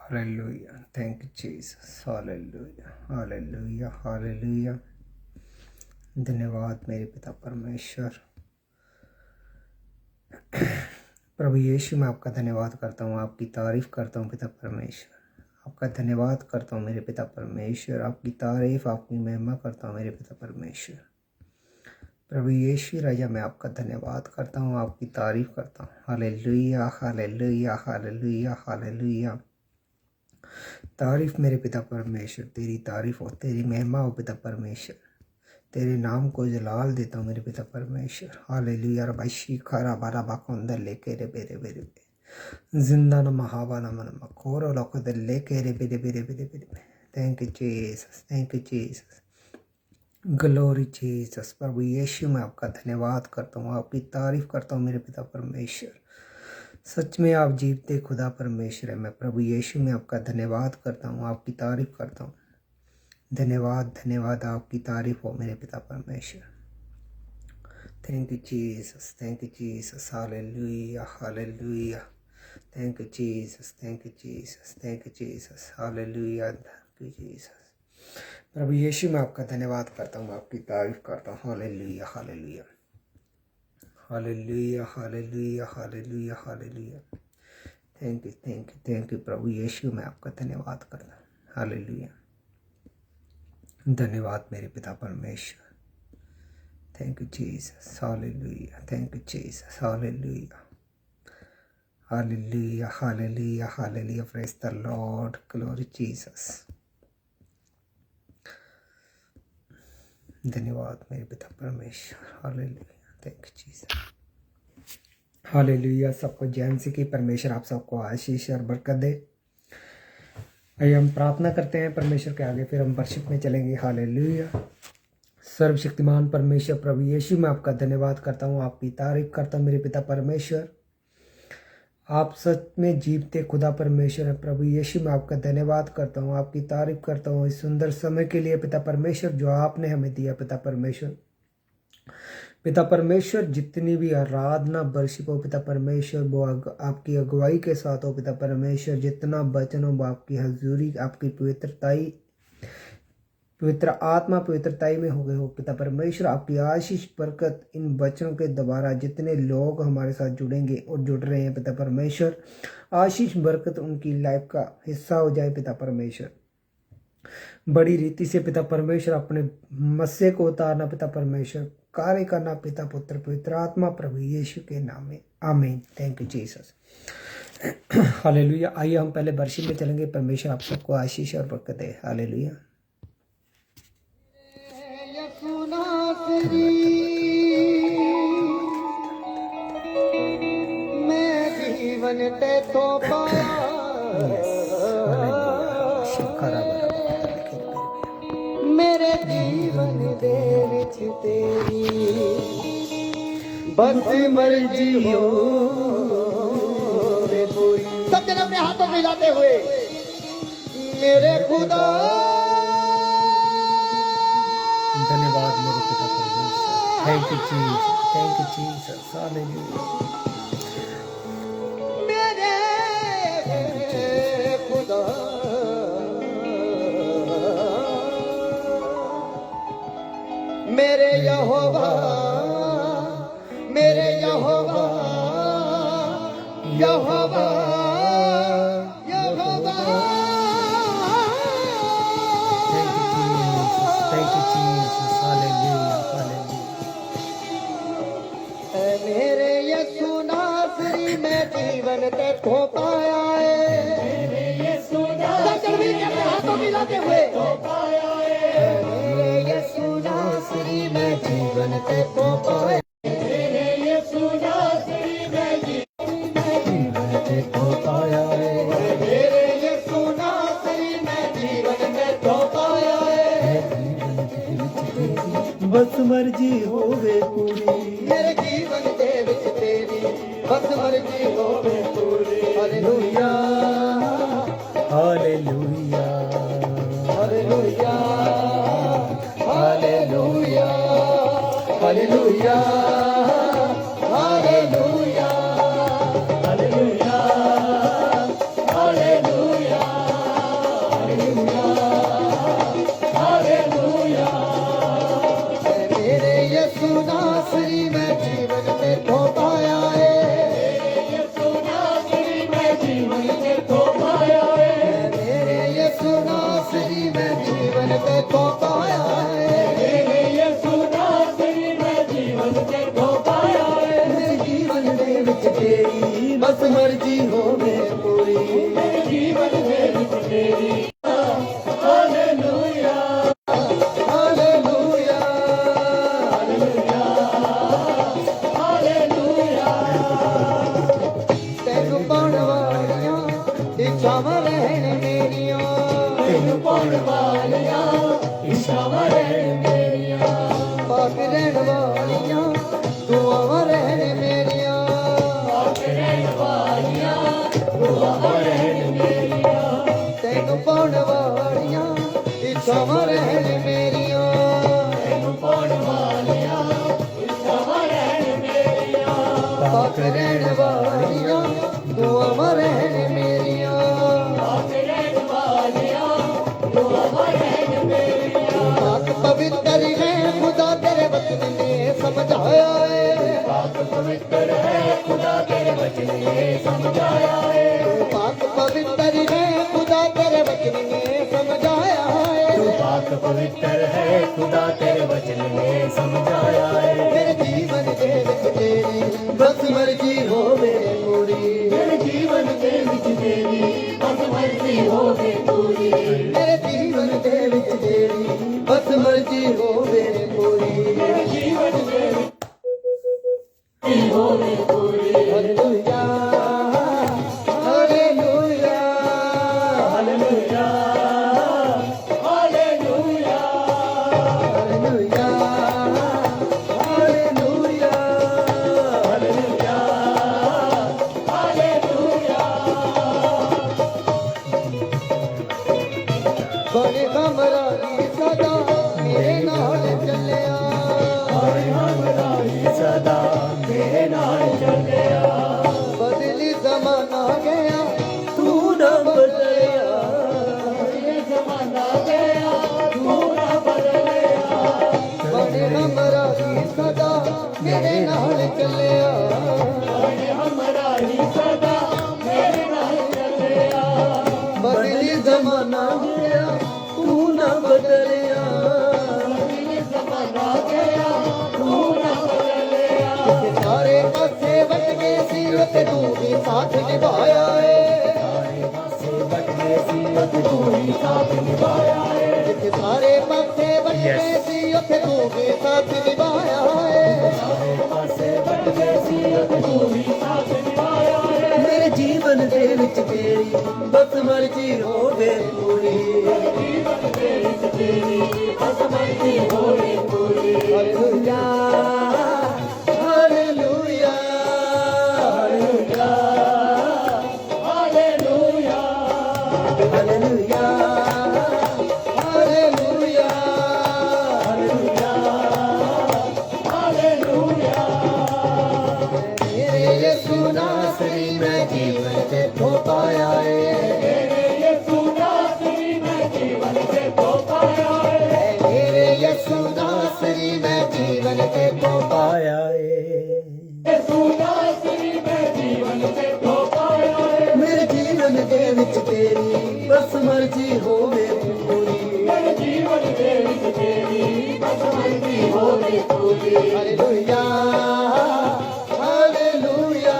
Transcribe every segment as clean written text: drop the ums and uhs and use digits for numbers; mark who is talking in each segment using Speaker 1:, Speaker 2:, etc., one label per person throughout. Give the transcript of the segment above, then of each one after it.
Speaker 1: Hallelujah. Thank you, Jesus. Hallelujah. Hallelujah. Hallelujah. धन्यवाद मेरे पिता परमेश्वर। प्रभु यीशु मैं आपका धन्यवाद करता हूँ, आपकी तारीफ करता हूँ पिता परमेश्वर। आपका धन्यवाद करता हूँ मेरे पिता परमेश्वर, आपकी तारीफ आपकी महिमा करता हूँ मेरे पिता परमेश्वर। प्रभु यीशु राजा मैं आपका धन्यवाद करता हूँ, आपकी तारीफ करता हूँ। हालेलुया हालेलुया हालेलुया हालेलुया। तारीफ मेरे पिता परमेश्वर, तेरी तारीफ हो, तेरी महिमा हो पिता परमेश्वर। तेरे नाम को जलाल देता हूँ मेरे पिता परमेश्वर। हालेलुया रबाशी खारा बारा बाकोंदर लेके रे बेरे बेरे बे जिंदा न महावा न मन मकोरो लोकोदर लेके रे बेरे बेरे बेरे बेरे। Thank you Jesus, thank you Jesus, glory Jesus. प्रभु यीशु मैं आपका धन्यवाद करता हूँ, आपकी तारीफ करता हूँ मेरे पिता परमेश्वर। सच में आप जीवते खुदा परमेश्वर है। मैं प्रभु यीशु में आपका धन्यवाद करता हूँ, आपकी तारीफ करता हूँ। धन्यवाद धन्यवाद, आपकी तारीफ हो मेरे पिता परमेश्वर। Thank you Jesus, thank you Jesus. हालेलुया हालेलुया। Thank you Jesus, thank you Jesus, thank you Jesus. हालेलुया, थैंक यू जीसस। प्रभु यीशु मैं आपका धन्यवाद करता हूँ, आपकी तारीफ करता हूँ। हालेलुया हालेलुया हालेलुया हालेलुया हालेलुया हालेलुया। Thank you thank you thank you प्रभु यीशु मैं आपका धन्यवाद करता हूँ। हालेलुया, धन्यवाद मेरे पिता परमेश्वर। Thank you Jesus. हालेलुया, थैंक यू जीसस। हालेलुया हालेलुया हालेलुया hallelujah. Praise the Lord, glory Jesus. धन्यवाद मेरे पिता परमेश्वर। Hallelujah, thank you Jesus. Hallelujah. सबको जैन सी की परमेश्वर आप सबको आशीष और बरकत दे। आइए हम प्रार्थना करते हैं परमेश्वर के आगे, फिर हम वर्शिप में चलेंगे। हालेलुया। सर्वशक्तिमान परमेश्वर प्रभु यीशु मैं आपका धन्यवाद करता हूँ, आपकी तारीफ करता हूँ मेरे पिता परमेश्वर। आप सच में जीवते खुदा परमेश्वर है। प्रभु यीशु मैं आपका धन्यवाद करता हूँ, आपकी तारीफ करता हूँ इस सुंदर समय के लिए पिता परमेश्वर जो आपने हमें दिया पिता परमेश्वर। पिता परमेश्वर जितनी भी आराधना वर्शिप हो पिता परमेश्वर वो आपकी अगुवाई के साथ हो पिता परमेश्वर। जितना वचन हो वो आपकी हजूरी, आपकी पवित्रताई, पवित्र आत्मा पवित्रताई में हो गए हो पिता परमेश्वर। आपकी आशीष बरकत इन वचनों के द्वारा जितने लोग हमारे साथ जुड़ेंगे और जुड़ रहे हैं पिता परमेश्वर, आशीष बरकत उनकी लाइफ का हिस्सा हो जाए पिता परमेश्वर। बड़ी रीति से पिता परमेश्वर अपने मस्से को उतारना पिता परमेश्वर, कार्य करना पिता पुत्र पवित्र आत्मा प्रभु यीशु के नाम में, आमीन। Thank you Jesus. हालेलुया। आइए हम पहले वर्शिप में चलेंगे। परमेश्वर आप सबको आशीष और बरकत दे। हालेलुया।
Speaker 2: मैं जीवन ते तो पाया, मेरे जीवन दे विच तेरी बस मर्जी हो रे पूरी। सब जन अपने हाथों में मिलाते हुए मेरे खुदा।
Speaker 1: धन्यवाद मेरे पिता परमेश्वर। Thank you Jesus, thank you Jesus. हालेलुया।
Speaker 2: मेरे खुदा मेरे यहोवा, मेरे यहोवा, यहोवा, यहोवा।
Speaker 1: Thank you Jesus. हालेलुया हालेलुया।
Speaker 2: मेरे यीशु नासरी में जीवन ते खो पाया है। मेरे यीशु नासरी में हाथों मिलाते हुए मेरे यीशु नासरी में जीवन ते खो पाया। मेरे यीशु नासरी में जीवन ते खो पाया है। मेरे यीशु नासरी में जीवन ते खो पाया है।
Speaker 1: बस मर्जी होवे पूरी,
Speaker 2: मेरे जीवन दे विच तेरी बस मर्जी होवे पूरी। हालेलुया
Speaker 1: हालेलुया
Speaker 2: हालेलुया हालेलुया हालेलुया हालेलुया हालेलुया हालेलुया बस मर्जी होवे पूरी मेरे जीवन दे विच तेरी हालेलुया हालेलुया हालेलुया तैनू पाउण वालियां इच्छावां रहण मेरियां तैनू पाउण वालियां इच्छावां रहण मेरियां पाक रहण वालियां दुआवां रहण मेरियां पाक रहण वालियां दुआवां रहण मेरियां तैनू पाउण वालियां इच्छावां रहण मेरियां तैनू पाउण वालियां इच्छावां रहण मेरियां पाक रहण वालियां दुआवां रहण मेरियां पाक रहण वालियां दुआवां रहण मेरियां पाक पवित्र है खुदा तेरे वचन ने समझाया है पाक पवित्र है खुदा तेरे वचन ने समझाया है पाक पवित्र है खुदा तेरे वचन ने समझाया है पाक पवित्र है खुदा तेरे वचन ने समझाया है मेरे जीवन दे विच तेरी बस मर्जी होवे पूरी मेरे जीवन दे विच तेरी बस मर्जी होवे पूरी मेरे जीवन दे विच तेरी बस मर्जी होवे पूरी मेरे जीवन दे विच होवे पूरी हालेलुया हालेलुया हालेलुया हालेलुया हालेलुया हालेलुया हालेलुया हालेलुया बड़े हमरा सदा मेरे नाल चलिया बड़े हमरा सदा मेरे नाल चलिया बदली जमाना गया तू न बदलिया बदली जमाना गया तू न बदलिया बड़े हमरा सदा मेरे नाल चलिया बड़े हमरा सदा मेरे नाल चलिया बदली जमाना गया तू न बदलिया बदली जमाना गया तू न बदलिया सारे पासे बट गए सी ते तू भी साथ निभाया है सारे पासे बट गए सी ते तू भी साथ निभाया है सारे पासे बट गए सी ते तू भी साथ निभाया है सारे पासे बट गए सी ते तू भी साथ निभाया है मेरे जीवन दे विच तेरी बस मर्जी होवे पूरी मेरे जीवन दे विच तेरी बस मर्जी होवे पूरी हालेलुया हालेलुया हालेलुया हालेलुया हालेलुया हालेलुया हालेलुया मेरे यीशु नासरी मैं जीवन से खो पाया है मेरे यीशु नासरी मैं जीवन से खो पाया है मेरे यीशु नासरी मैं जीवन से खो पाया है यीशु नासरी मैं जीवन से खो पाया है मेरे जीवन दे विच तेरी बस मर्जी होवे पूरी मेरे जीवन दे विच तेरी बस मर्जी होवे पूरी हालेलुया हालेलुया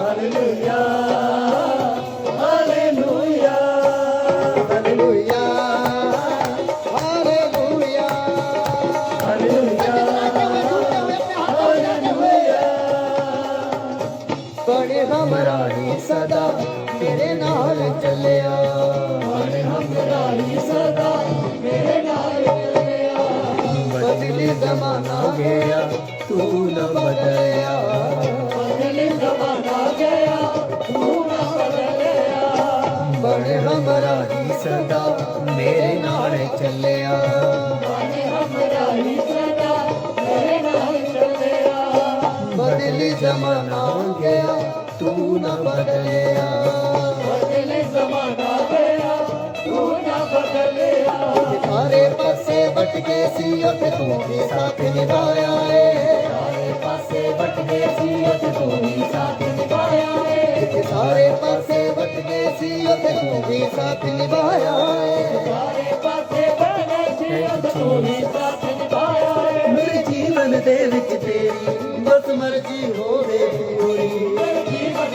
Speaker 2: हालेलुया हालेलुया हालेलुया हालेलुया हालेलुया हालेलुया बड़े हमरा सदा मेरे नाल चलिया बड़े हमरा सदा मेरे नाल चलिया बदली जमाना गया तू न बदलिया बदली जमाना गया तू न बदलिया बड़े हमरा सदा मेरे नाल चलिया बड़े हमरा सदा मेरे नाल चलिया बदली जमाना गया तू न बदलिया बदली जमाना गया तू न बदलिया सारे पासे बट गए सी ते तू भी साथ निभाया है सारे पासे बट गए सी ते तू भी साथ निभाया है सारे पासे बट गए सी ते तू भी साथ निभाया है सारे पासे बट गए सी ते तू भी साथ निभाया है मेरे जीवन दे विच तेरी बस मर्जी होवे पूरी मेरे जीवन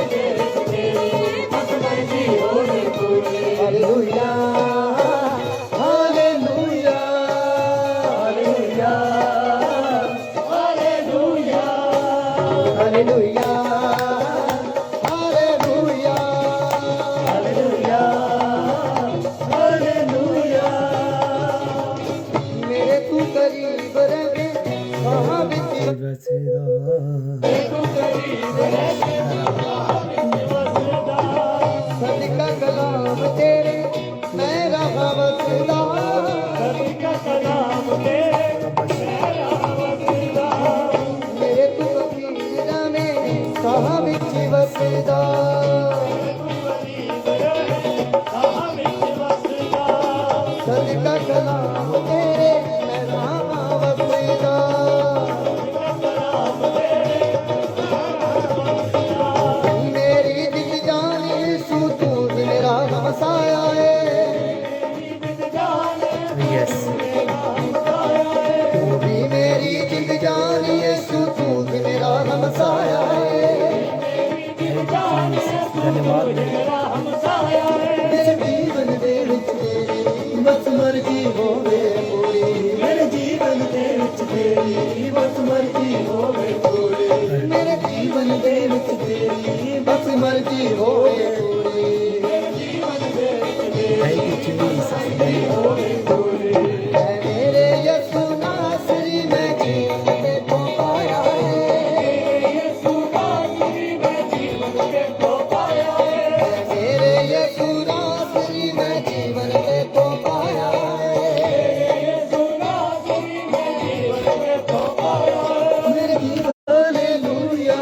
Speaker 2: ਵਸਦਾ ਸਦਕਾ ਕਲਾਮ ਤੇਰੇ ਮੈਂ ਰਾਹਾਂ ਵਸਦਾ ਮੇਰੀ ਦਿਲ ਜਾਨ ਯਿਸੂ ਤੂੰ ਹੀ ਮੇਰਾ ਹਮਸਾਇਆ ਏ
Speaker 1: यस
Speaker 2: तू भी मेरी जिंद जान यीशु तू भी मेरा हमसाया है
Speaker 1: धन्यवाद
Speaker 2: मेरे जीवन दे विच तेरी बस मर्जी होवे पूरी मेरे जीवन दे विच तेरी बस मर्जी होवे पूरी मेरे जीवन दे विच तेरी बस मर्जी होवे पूरी मेरे जीवन दे विच
Speaker 1: थैंक यू जीसस धन्यवाद
Speaker 2: मेरे यीशु नासरी मैं जीवन के तो पाया है यीशु नासरी मैं जीवन के तो पाया है मेरे यीशु नासरी मैं जीवन के तो पाया है यीशु नासरी मैं जीवन के तो पाया है मेरे जीवन हालेलुया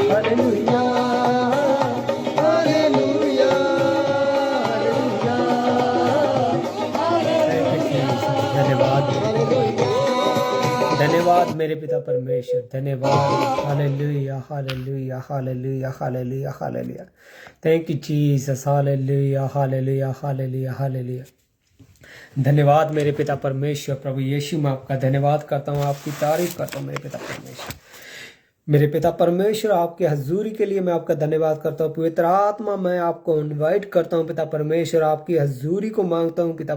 Speaker 2: हालेलुया हालेलुया हालेलुया
Speaker 1: धन्यवाद धन्यवाद मेरे पिता परमेश्वर धन्यवाद हालेलुया हालेलुया हालेलुया हालेलुया हालेलुया थैंक यू जीसस हालेलुया हालेलुया हालेलुया हालेलुया धन्यवाद मेरे पिता परमेश्वर प्रभु यीशु मैं आपका धन्यवाद करता हूँ आपकी तारीफ करता हूँ मेरे पिता परमेश्वर आपके हजूरी के लिए मैं आपका धन्यवाद करता हूँ पवित्र आत्मा मैं आपको इनवाइट करता हूँ पिता परमेश्वर आपकी हजूरी को मांगता हूँ पिता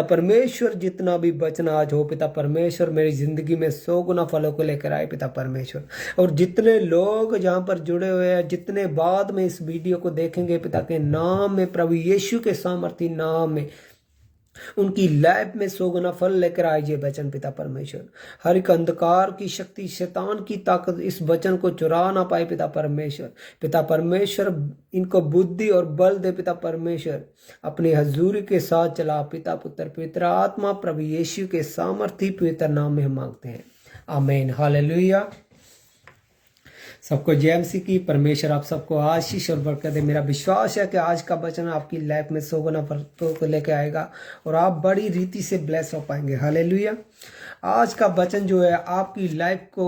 Speaker 1: परमेश्वर जितना भी वचन आज हो पिता परमेश्वर मेरी जिंदगी में 100 गुना फलों को लेकर आए पिता परमेश्वर और जितने लोग जहाँ पर जुड़े हुए हैं जितने बाद में इस वीडियो को देखेंगे पिता के नाम में प्रभु यीशु के सामर्थी नाम में उनकी लाइफ में 100 गुना फल लेकर आए ये वचन पिता परमेश्वर हर एक अंधकार की शक्ति शैतान की ताकत इस वचन को चुरा ना पाए पिता परमेश्वर इनको बुद्धि और बल दे पिता परमेश्वर अपनी हजूरी के साथ चला पिता पुत्र पवित्र आत्मा प्रभु यीशु के सामर्थी पवित्र नाम में हम मांगते हैं आमीन हालेलुया सबको जय मसीह की परमेश्वर आप सबको आशीष और बरकत दे मेरा विश्वास है कि आज का वचन आपकी लाइफ में 100 गुना फलों को लेकर आएगा और आप बड़ी रीति से ब्लेस हो पाएंगे हालेलुया आज का वचन जो है आपकी लाइफ को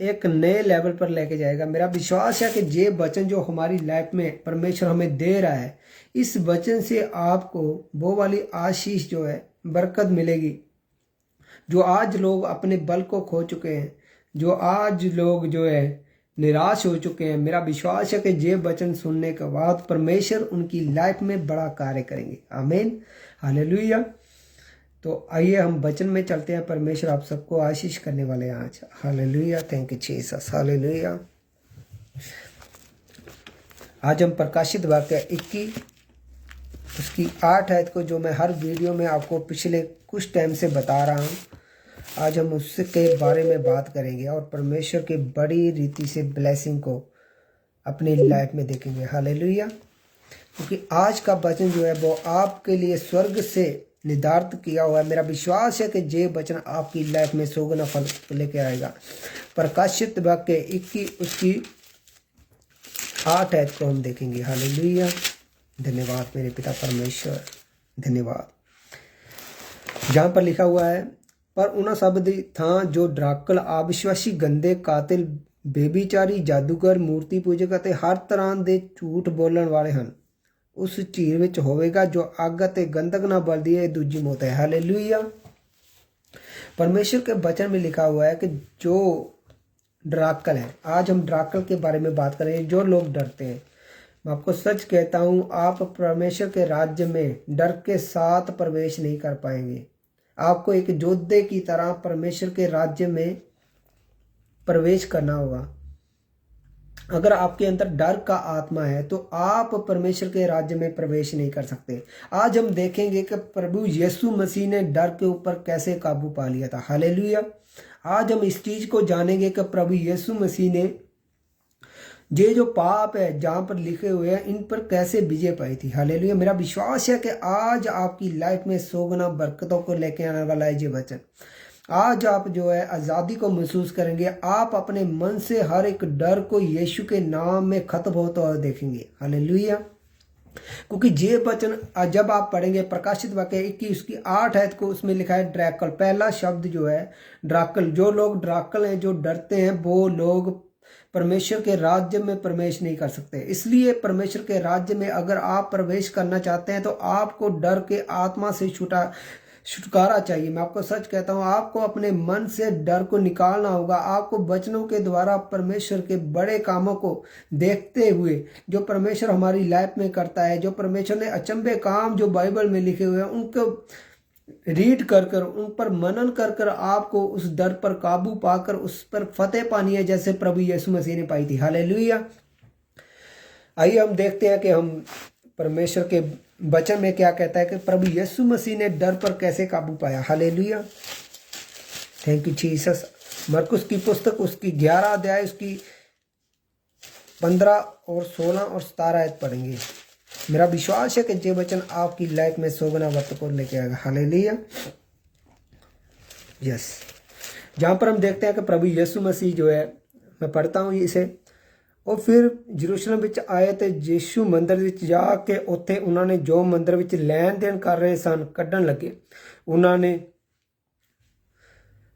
Speaker 1: एक नए लेवल पर लेके जाएगा मेरा विश्वास है कि ये वचन जो हमारी लाइफ में परमेश्वर हमें दे रहा है इस वचन से आपको वो वाली आशीष जो है बरकत मिलेगी जो आज लोग अपने बल को खो चुके हैं जो आज लोग जो है निराश हो चुके हैं मेरा विश्वास है कि ये वचन सुनने के बाद परमेश्वर उनकी लाइफ में बड़ा कार्य करेंगे आमीन हालेलुया तो आइए हम वचन में चलते हैं परमेश्वर आप सबको आशीष करने वाले हैं आज hallelujah thank you Jesus hallelujah आज हम प्रकाशित वाक्य 21 उसकी 8 आयत को जो मैं हर वीडियो में आपको पिछले कुछ टाइम से बता रहा हूँ आज हम उसके के बारे में बात करेंगे और परमेश्वर के बड़ी रीति से ब्लेसिंग को अपनी लाइफ में देखेंगे हालेलुया क्योंकि आज का वचन जो है वो आपके लिए स्वर्ग से निर्धारित किया हुआ है मेरा विश्वास है कि ये वचन आपकी लाइफ में 100 गुना फल लेके आएगा प्रकाशित वाक्य 21 उसकी 8 आयत को हम देखेंगे हालेलुया धन्यवाद मेरे पिता परमेश्वर धन्यवाद जहाँ पर लिखा हुआ है पर उन शब्द था जो ड्राकल अविश्वासी गंदे कातिल बेबीचारी जादूगर मूर्ति पूजक ਅਤੇ हर तरह ਦੇ ਝੂਠ ਬੋਲਣ ਵਾਲੇ ਹਨ ਉਸ ਝੀਲ ਵਿੱਚ ਹੋਵੇਗਾ जो ਅੱਗ ਅਤੇ गंधक ना बलदी है दूजी मौत है हालेलुया परमेश्वर के वचन में लिखा हुआ है कि जो ड्राकल है आज हम ड्राकल के बारे में बात करेंगे जो लोग डरते हैं मैं आपको सच कहता हूँ आप परमेश्वर के राज्य में डर के साथ प्रवेश नहीं कर पाएंगे आपको एक योद्धे की तरह परमेश्वर के राज्य में प्रवेश करना होगा अगर आपके अंदर डर का आत्मा है तो आप परमेश्वर के राज्य में प्रवेश नहीं कर सकते आज हम देखेंगे कि प्रभु यीशु मसीह ने डर के ऊपर कैसे काबू पा लिया था हालेलुया आज हम इस चीज को जानेंगे कि प्रभु यीशु मसीह ने ये जो पाप है जहाँ पर लिखे हुए हैं इन पर कैसे विजय पाई थी हालेलुया मेरा विश्वास है कि आज आपकी लाइफ में 100 गुना बरकतों को लेके आने वाला है ये वचन आज आप जो है आज़ादी को महसूस करेंगे। आप अपने मन से हर एक डर को यीशु के नाम में खत्म होता हुआ देखेंगे। हालेलुया। क्योंकि ये वचन जब आप पढ़ेंगे प्रकाशित वाक्य 21 उसकी 8 आयत को, उसमें लिखा है ड्रैकल। पहला शब्द जो है ड्राकल। जो लोग ड्राकल हैं, जो डरते हैं, वो लोग परमेश्वर के राज्य में प्रवेश नहीं कर सकते। इसलिए परमेश्वर के राज्य में अगर आप प्रवेश करना चाहते हैं तो आपको डर के आत्मा से छुटकारा चाहिए। मैं आपको सच कहता हूं, आपको अपने मन से डर को निकालना होगा। आपको वचनों के द्वारा परमेश्वर के बड़े कामों को देखते हुए, जो परमेश्वर हमारी लाइफ में करता है, जो परमेश्वर ने अचंभे काम जो बाइबल में लिखे हुए हैं, उनको रीड कर कर, उन पर मनन कर कर आपको उस डर पर काबू पाकर उस पर फतेह पानी है, जैसे प्रभु यीशु मसीह ने पाई थी। हालेलुया। आइए हम देखते हैं कि हम परमेश्वर के वचन में क्या कहता है कि प्रभु यीशु मसीह ने डर पर कैसे काबू पाया। हालेलुया। Thank you Jesus. मरकुस की पुस्तक उसकी 11 अध्याय उसकी 15 और 16 और 17 आयत पढ़ेंगे। मेरा विश्वास है कि ये वचन आपकी लाइफ में 100 गुना वर्त को लेके आएगा। हालेलुया। यस। जहाँ पर हम देखते हैं कि प्रभु यीशु मसीह जो है, मैं पढ़ता हूँ इसे। और फिर यरूशलेम विच आए तो यीशु मंदिर विच जाके उत्थे उन्होंने जो मंदिर विच लैन देन कर रहे सन कढ़न लगे। उन्होंने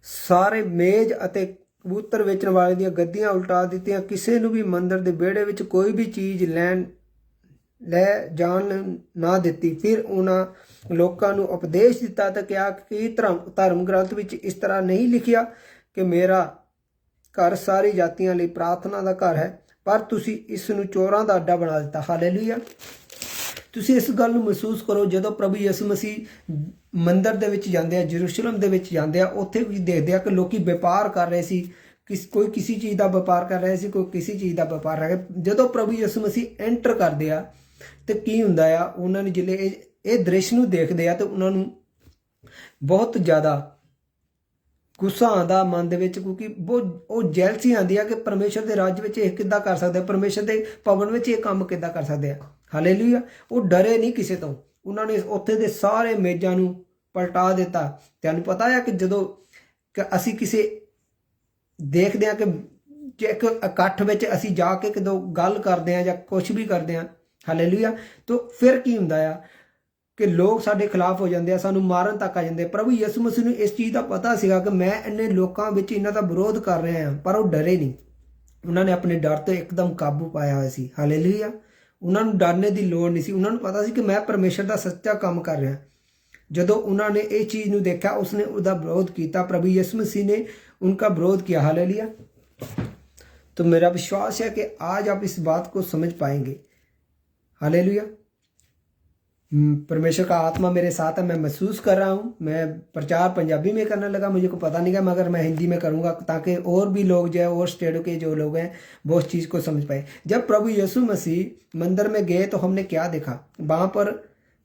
Speaker 1: सारे मेज अते कबूतर वेचण वाले दी गद्दियां उल्टा दित्तियां। किसी नूं भी मंदिर के विहड़े विच कोई भी चीज़ ले जान ना दित्ती। फिर उन्हां लोकां नूं उपदेश दिता तो क्या कि धर्म ग्रंथ विच इस तरह नहीं लिखिया कि मेरा घर सारी जातियां लई प्रार्थना का घर है, पर तुसी इस नूं चोरां दा अड्डा बना दिता। हालेलुया। तुसी इस गल नूं महसूस करो, जदों प्रभु यीशु मसीह मंदिर दे विच जांदे आ, यरूशलेम दे विच जांदे आ, उत्थे भी देखदे आ कि लोकी व्यापार कर रहे सी। कोई किसी चीज़ का व्यापार कर रहे सी, कोई किसी चीज़ का व्यापार कर रहा। जदों प्रभु यीशु मसीह एंटर करदे आ ते की हुंदा आ, उन्हां ने जिले इह दृश्य नूं देखदे आ ते उन्हां नूं बहुत ज़्यादा गुस्सा आंदा मन दे विच, क्योंकि वो जैलसी आंदी है कि परमेश्वर के राज्य में यह किद्दां कर सकते, परमेश्वर के भवन में यह काम किद्दां कर सकते हैं। हालेलुया। वो डरे नहीं किसी तो। उन्होंने उत्थे दे सारे मेज़ां नूं पलटा दिता। तुहानूं पता है कि जदों असीं किसी देखदे आ कि एक इकट्ठ विच असीं जाके कदों गल करदे आ जां कुछ भी करदे आ, हालेलुया, तो फिर की हुंदा आ कि लोग साडे खिलाफ हो जाते हैं, सानू मारन तक आ जाते। प्रभु यीशु मसीह नूं इस चीज़ का पता सीगा कि मैं इन्ने लोगों विच इन्हां दा विरोध कर रहा हां, पर वो डरे नहीं। उन्होंने अपने डर ते एकदम काबू पाया हुआ सी। हालेलुया। उन्होंने डरने की लोड़ नहीं सी। उन्होंने पता सी कि मैं परमेश्वर का सच्चा काम कर रहा। जदों उन्होंने ये चीज़ नूं देखा, उसने उसका विरोध किया। प्रभु यीशु मसीह ने उनका विरोध किया। हालेलुया। तो मेरा विश्वास है कि आज आप इस बात को समझ पाएंगे। हालेलुया। परमेश्वर का आत्मा मेरे साथ है। मैं महसूस कर रहा हूँ। मैं प्रचार पंजाबी में करने लगा, मुझे को पता नहीं था, मगर मैं हिंदी में करूँगा ताकि और भी लोग जो है, और स्टेटों के जो लोग हैं, वो उस चीज़ को समझ पाए। जब प्रभु यीशु मसीह मंदिर में गए तो हमने क्या देखा? वहाँ पर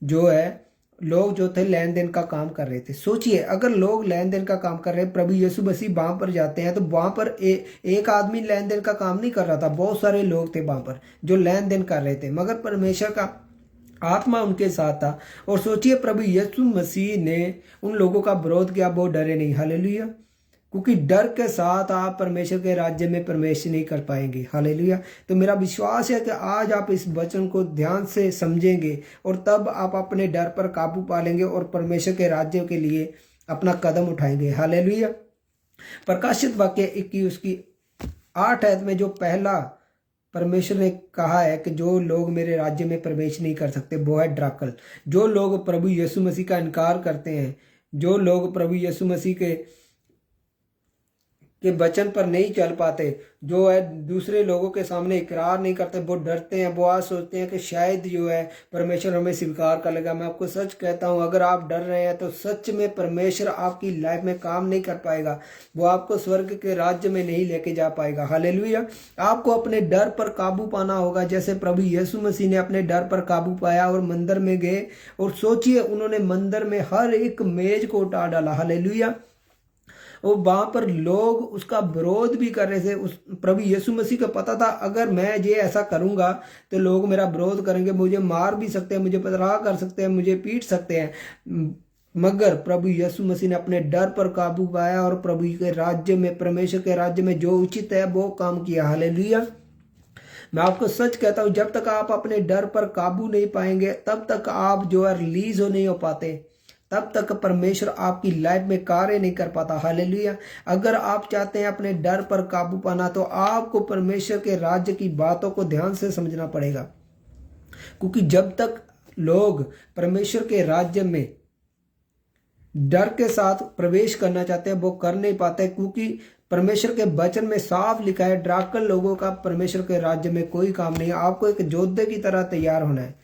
Speaker 1: जो है लोग जो थे लेन देन का काम कर रहे थे। सोचिए, अगर लोग लेन देन का काम कर रहे हैं, प्रभु यीशु मसीह वहाँ पर जाते हैं तो वहाँ पर एक आदमी लेन देन का काम नहीं कर रहा था, बहुत सारे लोग थे वहाँ पर जो लेन देन कर रहे थे, मगर परमेश्वर का आत्मा उनके साथ था। और सोचिए, प्रभु यीशु मसीह ने उन लोगों का विरोध किया, वो डरे नहीं। हालेलुया। क्योंकि डर के साथ आप परमेश्वर के राज्य में प्रवेश नहीं कर पाएंगे। हालेलुया। तो मेरा विश्वास है कि आज आप इस वचन को ध्यान से समझेंगे और तब आप अपने डर पर काबू पा लेंगे और परमेश्वर के राज्य के लिए अपना कदम उठाएंगे। हालेलुया। प्रकाशित वाक्य 21 उसकी 8 आयत में जो पहला परमेश्वर ने कहा है कि जो लोग मेरे राज्य में प्रवेश नहीं कर सकते वो है ड्राकल। जो लोग प्रभु यीशु मसीह का इनकार करते हैं, जो लोग प्रभु यीशु मसीह के वचन पर नहीं चल पाते, जो है दूसरे लोगों के सामने इकरार नहीं करते, वो डरते हैं, वो आज सोचते हैं कि शायद जो है परमेश्वर हमें स्वीकार कर लेगा। मैं आपको सच कहता हूं, अगर आप डर रहे हैं तो सच में परमेश्वर आपकी लाइफ में काम नहीं कर पाएगा। वो आपको स्वर्ग के राज्य में नहीं लेके जा पाएगा। हालेलुया। आपको अपने डर पर काबू पाना होगा, जैसे प्रभु यीशु मसीह ने अपने डर पर काबू पाया और मंदिर में गए। और सोचिए, उन्होंने मंदिर में हर एक मेज को उठा डाला। हालेलुया। और वहाँ पर लोग उसका विरोध भी कर रहे थे। उस प्रभु यीशु मसीह को पता था, अगर मैं ये ऐसा करूँगा तो लोग मेरा विरोध करेंगे, मुझे मार भी सकते हैं, मुझे पथराव कर सकते हैं, मुझे पीट सकते हैं। मगर प्रभु यीशु मसीह ने अपने डर पर काबू पाया और प्रभु के राज्य में, परमेश्वर के राज्य में जो उचित है वो काम किया। हालेलुया। मैं आपको सच कहता हूं, जब तक आप अपने डर पर काबू नहीं पाएंगे तब तक आप जो है रिलीज हो नहीं हो पाते, तब तक परमेश्वर आपकी लाइफ में कार्य नहीं कर पाता। हालेलुया। अगर आप चाहते हैं अपने डर पर काबू पाना तो आपको परमेश्वर के राज्य की बातों को ध्यान से समझना पड़ेगा, क्योंकि जब तक लोग परमेश्वर के राज्य में डर के साथ प्रवेश करना चाहते हैं वो कर नहीं पाते, क्योंकि परमेश्वर के वचन में साफ लिखा है डराकल लोगों का परमेश्वर के राज्य में कोई काम नहीं है। आपको एक योद्धे की तरह तैयार होना है।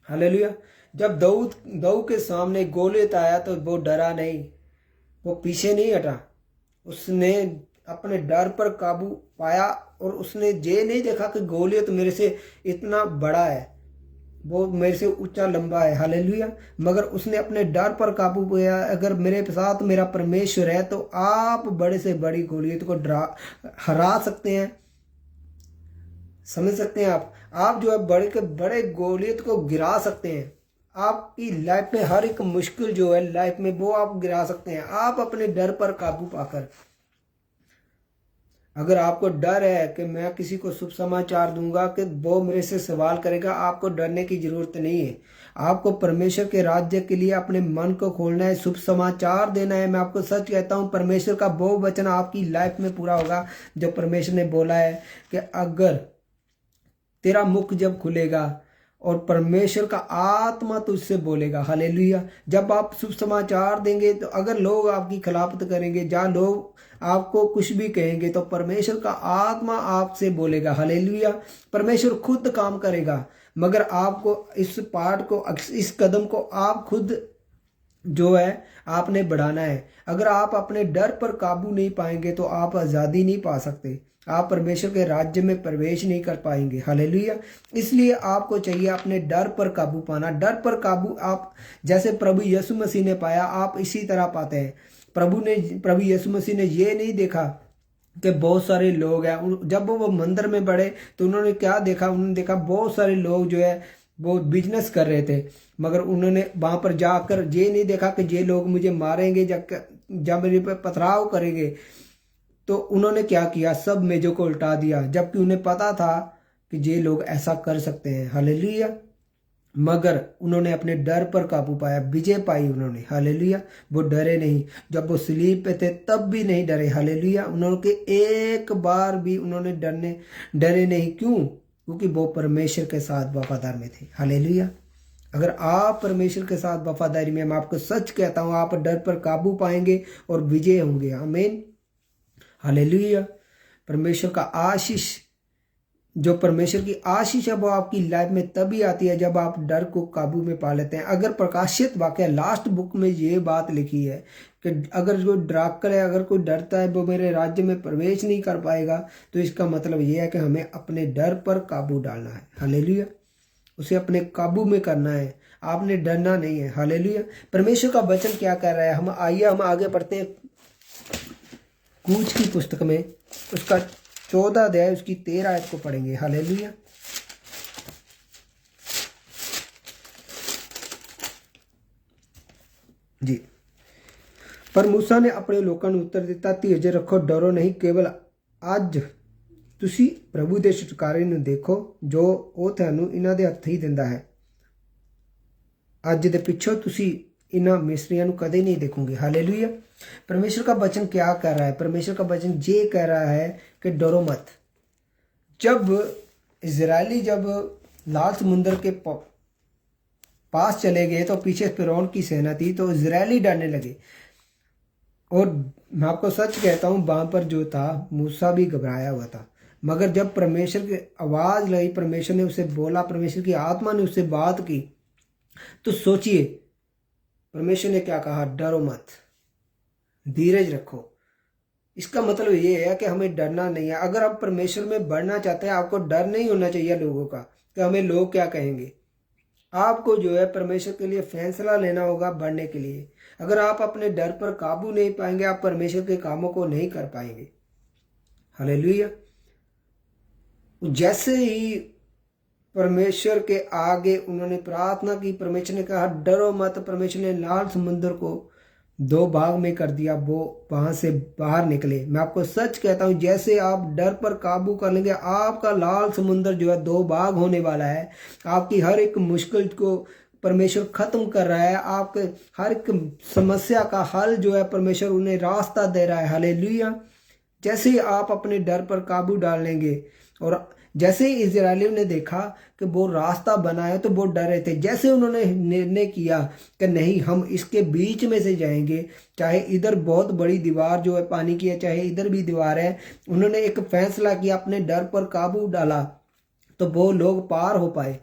Speaker 1: हालेलुया। जब दाऊद के सामने गोलियत आया तो वो डरा नहीं, वो पीछे नहीं हटा, उसने अपने डर पर काबू पाया और उसने ये नहीं देखा कि गोलियत मेरे से इतना बड़ा है, वो मेरे से ऊंचा लंबा है। हालेलुया। मगर उसने अपने डर पर काबू पाया। अगर मेरे साथ मेरा परमेश्वर है तो आप बड़े से बड़ी गोलियत को हरा सकते हैं। समझ सकते हैं आप जो है बड़े के बड़े गोलियत को गिरा सकते हैं। आपकी लाइफ में हर एक मुश्किल जो है लाइफ में वो आप गिरा सकते हैं, आप अपने डर पर काबू पाकर। अगर आपको डर है कि मैं किसी को शुभ समाचार दूंगा कि वो मेरे से सवाल करेगा, आपको डरने की जरूरत नहीं है। आपको परमेश्वर के राज्य के लिए अपने मन को खोलना है, शुभ समाचार देना है। मैं आपको सच कहता हूं, परमेश्वर का वो वचन आपकी लाइफ में पूरा होगा जो परमेश्वर ने बोला है कि अगर तेरा मुख जब खुलेगा और परमेश्वर का आत्मा तुझसे बोलेगा। हालेलुया। जब आप शुभ समाचार देंगे तो अगर लोग आपकी खिलाफत करेंगे, जहाँ लोग आपको कुछ भी कहेंगे, तो परमेश्वर का आत्मा आपसे बोलेगा। हालेलुया। परमेश्वर खुद काम करेगा, मगर आपको इस पार्ट को, इस कदम को आप खुद जो है आपने बढ़ाना है। अगर आप अपने डर पर काबू नहीं पाएंगे तो आप आज़ादी नहीं पा सकते, आप परमेश्वर के राज्य में प्रवेश नहीं कर पाएंगे। हालेलुया। इसलिए आपको चाहिए अपने डर पर काबू पाना। डर पर काबू आप जैसे प्रभु यीशु मसीह ने पाया, आप इसी तरह पाते हैं। प्रभु यीशु मसीह ने ये नहीं देखा कि बहुत सारे लोग हैं। जब वो मंदिर में बढ़े तो उन्होंने क्या देखा? उन्होंने देखा बहुत सारे लोग जो है वो बिजनेस कर रहे थे, मगर उन्होंने वहां पर जाकर ये नहीं देखा कि ये लोग मुझे मारेंगे, जब मेरे पे पथराव करेंगे। तो उन्होंने क्या किया? सब मेजों को उल्टा दिया, जबकि उन्हें पता था कि ये लोग ऐसा कर सकते हैं। हालेलुया। मगर उन्होंने अपने डर पर काबू पाया, विजय पाई उन्होंने। हालेलुया। वो डरे नहीं, जब वो स्लीप पे थे तब भी नहीं डरे। हालेलुया। उन्होंने एक बार भी उन्होंने डरे नहीं। क्यों? क्योंकि वो परमेश्वर के साथ वफादार में थे। हालेलुया। अगर आप परमेश्वर के साथ वफादारी में, मैं आपको सच कहता हूं, आप डर पर काबू पाएंगे और विजय होंगे। आमीन। हालेलुया। परमेश्वर का आशीष, जो परमेश्वर की आशीष है वो आपकी लाइफ में तभी आती है जब आप डर को काबू में पा लेते हैं। अगर प्रकाशित वाक्य लास्ट बुक में ये बात लिखी है कि अगर जो डराकर है, अगर कोई डरता है वो मेरे राज्य में प्रवेश नहीं कर पाएगा, तो इसका मतलब ये है कि हमें अपने डर पर काबू डालना है। हालेलुया। उसे अपने काबू में करना है, आपने डरना नहीं है। हालेलुया। परमेश्वर का वचन क्या कर रहा है? हम आगे पढ़ते हैं कूच की पुस्तक में, उसका 14 अध्याय उसकी 13 आयत को पढ़ेंगे। हालेलुया। जी। पर मूसा ने अपने लोगों ਨੂੰ उत्तर ਦਿੱਤਾ, ਧੀਰਜ ਰੱਖੋ, ਡਰੋ नहीं, केवल ਅੱਜ ਤੁਸੀਂ ਪ੍ਰਭੂ ਦੇ ਛੁਟਕਾਰੇ ਨੂੰ ਦੇਖੋ ਜੋ ਉਹ ਤੁਹਾਨੂੰ ਇਹਨਾਂ ਦੇ ਹੱਥ ਹੀ ਦਿੰਦਾ ਹੈ। ਅੱਜ ਦੇ ਪਿੱਛੋਂ ਤੁਸੀਂ इन मिस्रियों को कदे नहीं देखोगे। हालेलुया। परमेश्वर का वचन क्या कह रहा है? परमेश्वर का वचन ये कह रहा है कि डरो मत। जब इजरायली जब लाल समुंदर के पास चले गए तो पीछे फिरौन की सेना थी, तो इजरायली डरने लगे। और मैं आपको सच कहता हूँ, वहां पर जो था मूसा भी घबराया हुआ था। मगर जब परमेश्वर की आवाज लाई, परमेश्वर ने उसे बोला, परमेश्वर की आत्मा ने उससे बात की, तो सोचिए परमेश्वर ने क्या कहा? डरो मत, धीरज रखो। इसका मतलब ये है कि हमें डरना नहीं है। अगर आप परमेश्वर में बढ़ना चाहते हैं, आपको डर नहीं होना चाहिए लोगों का कि हमें लोग क्या कहेंगे। आपको जो है परमेश्वर के लिए फैसला लेना होगा बढ़ने के लिए। अगर आप अपने डर पर काबू नहीं पाएंगे, आप परमेश्वर के कामों को नहीं कर पाएंगे। हालेलुया। जैसे ही परमेश्वर के आगे उन्होंने प्रार्थना की। परमेश्वर ने कहा डरो मत। परमेश्वर ने लाल समुद्र को 2 भाग में कर दिया, वो वहां से बाहर निकले। मैं आपको सच कहता हूं, जैसे आप डर पर काबू कर लेंगे, आपका लाल समुद्र जो है 2 भाग होने वाला है। आपकी हर एक मुश्किल को परमेश्वर खत्म कर रहा है। आपके हर एक समस्या का हल जो है परमेश्वर उन्हें रास्ता दे रहा है। हालेलुया। जैसे ही आप अपने डर पर काबू डाल लेंगे, और जैसे ही इजरायलियों ने देखा कि वो रास्ता बना है तो वो डरे थे। जैसे उन्होंने निर्णय किया कि नहीं, हम इसके बीच में से जाएंगे, चाहे इधर बहुत बड़ी दीवार जो है पानी की है, चाहे इधर भी दीवार है, उन्होंने एक फैसला किया, अपने डर पर काबू डाला, तो वो लोग पार हो पाए।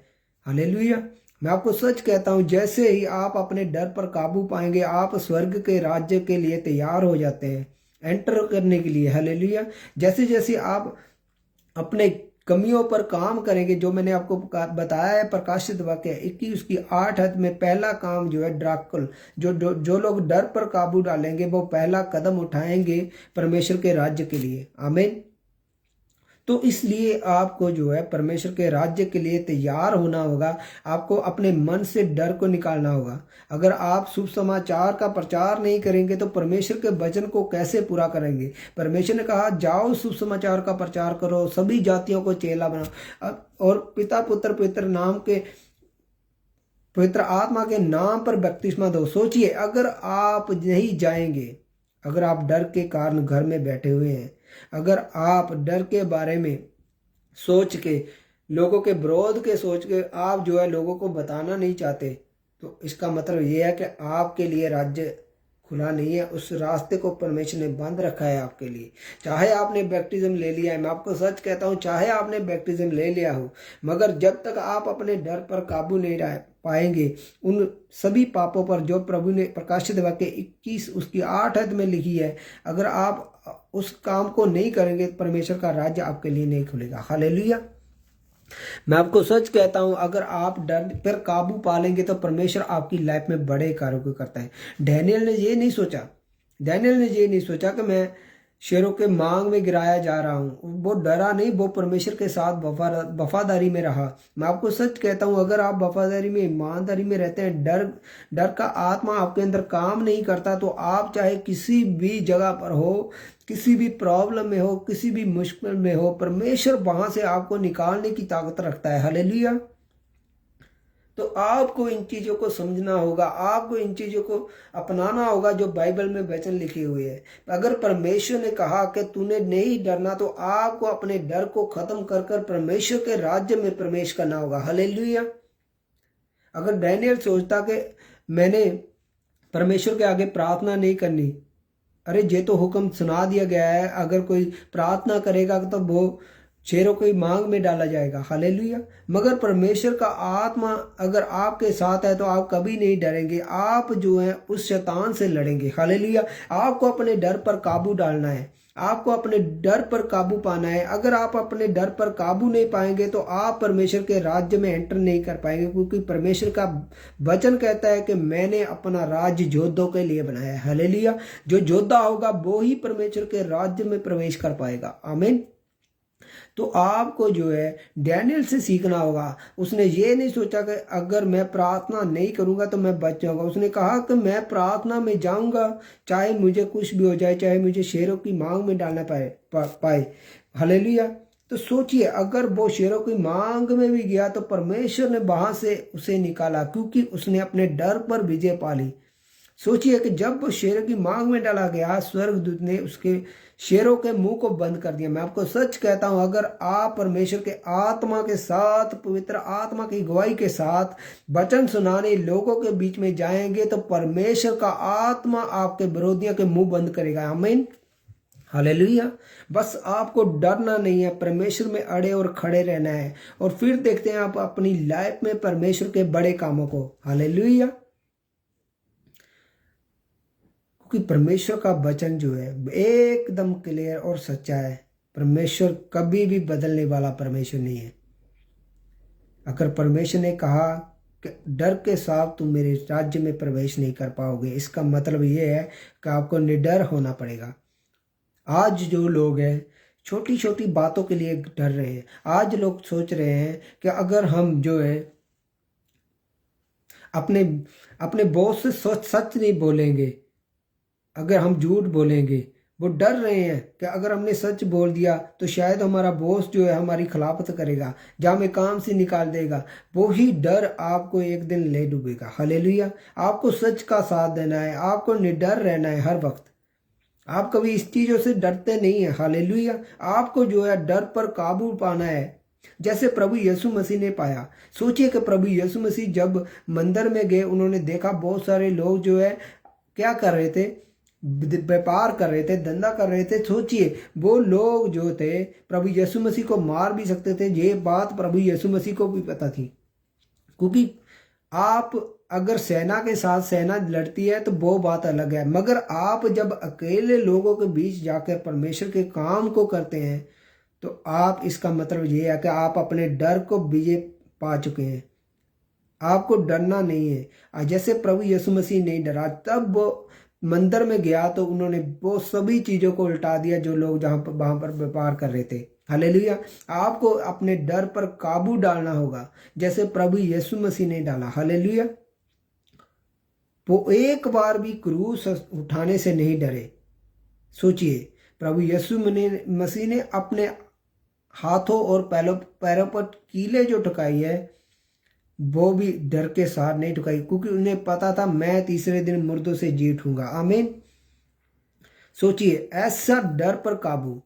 Speaker 1: हालेलुया। मैं आपको सच कहता हूं, जैसे ही आप अपने डर पर काबू पाएंगे, आप स्वर्ग के राज्य के लिए तैयार हो जाते हैं, एंटर करने के लिए। हालेलुया। जैसे जैसे आप अपने कमियों पर काम करेंगे, जो मैंने आपको बताया है प्रकाशित वाक्य 21 की 8 में, पहला काम जो है ड्राकुल, जो लोग डर पर काबू डालेंगे वो पहला कदम उठाएंगे परमेश्वर के राज्य के लिए। आमीन। तो इसलिए आपको जो है परमेश्वर के राज्य के लिए तैयार होना होगा। आपको अपने मन से डर को निकालना होगा। अगर आप शुभ समाचार का प्रचार नहीं करेंगे तो परमेश्वर के वचन को कैसे पूरा करेंगे? परमेश्वर ने कहा जाओ शुभ समाचार का प्रचार करो, सभी जातियों को चेला बनाओ, और पिता पुत्र पवित्र नाम के पवित्र आत्मा के नाम पर बपतिस्मा दो। सोचिए, अगर आप नहीं जाएंगे, अगर आप डर के कारण घर में बैठे हुए हैं, अगर आप डर के बारे में सोच के, लोगों के विरोध के सोच के आप जो है लोगों को बताना नहीं चाहते, तो इसका मतलब ये है कि आपके लिए राज्य खुला नहीं है। उस रास्ते को परमेश्वर ने बंद रखा है आपके लिए। चाहे आपने बैप्टिज्म ले लिया है, मैं आपको सच कहता हूँ, चाहे आपने बैप्टिज्म ले लिया हो, मगर जब तक आप अपने डर पर काबू नहीं पाएंगे, उन सभी पापों पर जो प्रभु ने प्रकाशित वाक्य 21 उसकी 8 में लिखी है, अगर आप उस काम को नहीं करेंगे, परमेश्वर का राज्य आपके लिए नहीं खुलेगा। हालेलुया। मैं आपको सच कहता हूं, अगर आप डर पर काबू पा लेंगे तो परमेश्वर आपकी लाइफ में बड़े कार्यों को करता है। डैनियल ने ये नहीं सोचा कि मैं शेरों के मांग में गिराया जा रहा हूं। वो डरा नहीं, वो परमेश्वर के साथ वफादारी में रहा। मैं आपको सच कहता हूं, अगर आप वफादारी में, ईमानदारी में रहते हैं, डर का आत्मा आपके अंदर काम नहीं करता, तो आप चाहे किसी भी जगह पर हो, किसी भी प्रॉब्लम में हो, किसी भी मुश्किल में हो, परमेश्वर वहां से आपको निकालने की ताकत रखता है। हालेलुया। तो आपको इन चीजों को समझना होगा, आपको इन चीजों को अपनाना होगा जो बाइबल में वचन लिखे हुए हैं। अगर परमेश्वर ने कहा कि तूने नहीं डरना, तो आपको अपने डर को खत्म कर कर परमेश्वर के राज्य में प्रवेश करना होगा। हालेलुया। अगर डैनियल सोचता कि मैंने परमेश्वर के आगे प्रार्थना नहीं करनी, अरे ये तो हुक्म सुना दिया गया है, अगर कोई प्रार्थना करेगा तो वो शेरों की मांग में डाला जाएगा। हालेलुया। मगर परमेश्वर का आत्मा अगर आपके साथ है तो आप कभी नहीं डरेंगे, आप जो है उस शैतान से लड़ेंगे। हालेलुया। आपको अपने डर पर काबू डालना है, आपको अपने डर पर काबू पाना है। अगर आप अपने डर पर काबू नहीं पाएंगे तो आप परमेश्वर के राज्य में एंटर नहीं कर पाएंगे, क्योंकि परमेश्वर का वचन कहता है कि मैंने अपना राज्य योद्धाओं के लिए बनाया है। हालेलुया। जो योद्धा होगा वो ही परमेश्वर के राज्य में प्रवेश कर पाएगा। आमीन। तो आपको जो है डैनियल से सीखना होगा। उसने ये नहीं सोचा कि अगर मैं प्रार्थना नहीं करूंगा तो मैं बच जाऊंगा। उसने कहा कि मैं प्रार्थना में जाऊंगा, चाहे मुझे कुछ भी हो जाए, चाहे मुझे शेरों की मांग में डालना पाए। हालेलुया। तो सोचिए, अगर वो शेरों की मांग में भी गया तो परमेश्वर ने वहां से उसे निकाला, क्योंकि उसने अपने डर पर विजय पा ली। सोचिए कि जब वो शेरों की मांग में डाला गया, स्वर्गदूत ने उसके शेरों के मुंह को बंद कर दिया। मैं आपको सच कहता हूं, अगर आप परमेश्वर के आत्मा के साथ, पवित्र आत्मा की गवाही के साथ वचन सुनाने लोगों के बीच में जाएंगे तो परमेश्वर का आत्मा आपके विरोधियों के मुंह बंद करेगा। आमीन। हालेलुया। बस आपको डरना नहीं है, परमेश्वर में अड़े और खड़े रहना है, और फिर देखते हैं आप अपनी लाइफ में परमेश्वर के बड़े कामों को। हालेलुया। क्योंकि परमेश्वर का वचन जो है एकदम क्लियर और सच्चा है। परमेश्वर कभी भी बदलने वाला परमेश्वर नहीं है। अगर परमेश्वर ने कहा कि डर के साथ तुम मेरे राज्य में प्रवेश नहीं कर पाओगे, इसका मतलब ये है कि आपको निडर होना पड़ेगा। आज जो लोग हैं छोटी छोटी बातों के लिए डर रहे हैं। आज लोग सोच रहे हैं कि अगर हम जो है अपने अपने बॉस से सच सच नहीं बोलेंगे, अगर हम झूठ बोलेंगे, वो डर रहे हैं कि अगर हमने सच बोल दिया तो शायद हमारा बॉस जो है हमारी खिलाफत करेगा, या हमें काम से निकाल देगा। वो ही डर आपको एक दिन ले डूबेगा। हालेलुया। आपको सच का साथ देना है, आपको निडर रहना है हर वक्त। आप कभी इस चीज़ों से डरते नहीं है। हालेलुया। आपको जो है डर पर काबू पाना है, जैसे प्रभु यीशु मसीह ने पाया। सोचिए कि प्रभु यीशु मसीह जब मंदिर में गए, उन्होंने देखा बहुत सारे लोग जो है क्या कर रहे थे, व्यापार कर रहे थे, धंधा कर रहे थे। सोचिए वो लोग जो थे प्रभु यीशु मसीह को मार भी सकते थे। ये बात प्रभु यीशु मसीह को भी पता थी, क्योंकि आप अगर सेना के साथ सेना लड़ती है तो वो बात अलग है, मगर आप जब अकेले लोगों के बीच जाकर परमेश्वर के काम को करते हैं तो आप, इसका मतलब ये है कि आप अपने डर को विजय पा चुके हैं। आपको डरना नहीं है। जैसे प्रभु यीशु मसीह नहीं डरा, तब वो मंदिर में गया तो उन्होंने वो सभी चीज़ों को उल्टा दिया जो लोग जहाँ पर वहाँ पर व्यापार कर रहे थे। हालेलुया। आपको अपने डर पर काबू डालना होगा, जैसे प्रभु यीशु मसीह ने डाला। हालेलुया। वो एक बार भी क्रूस उठाने से नहीं डरे। सोचिए, प्रभु यीशु मसीह ने अपने हाथों और पैरों पर कीले जो ठुकाई है, वो भी डर के साथ नहीं ठुकाई, क्योंकि उन्हें पता था मैं तीसरे दिन मुर्दों से जी उठूंगा। आमीन। सोचिए, ऐसा डर पर काबू।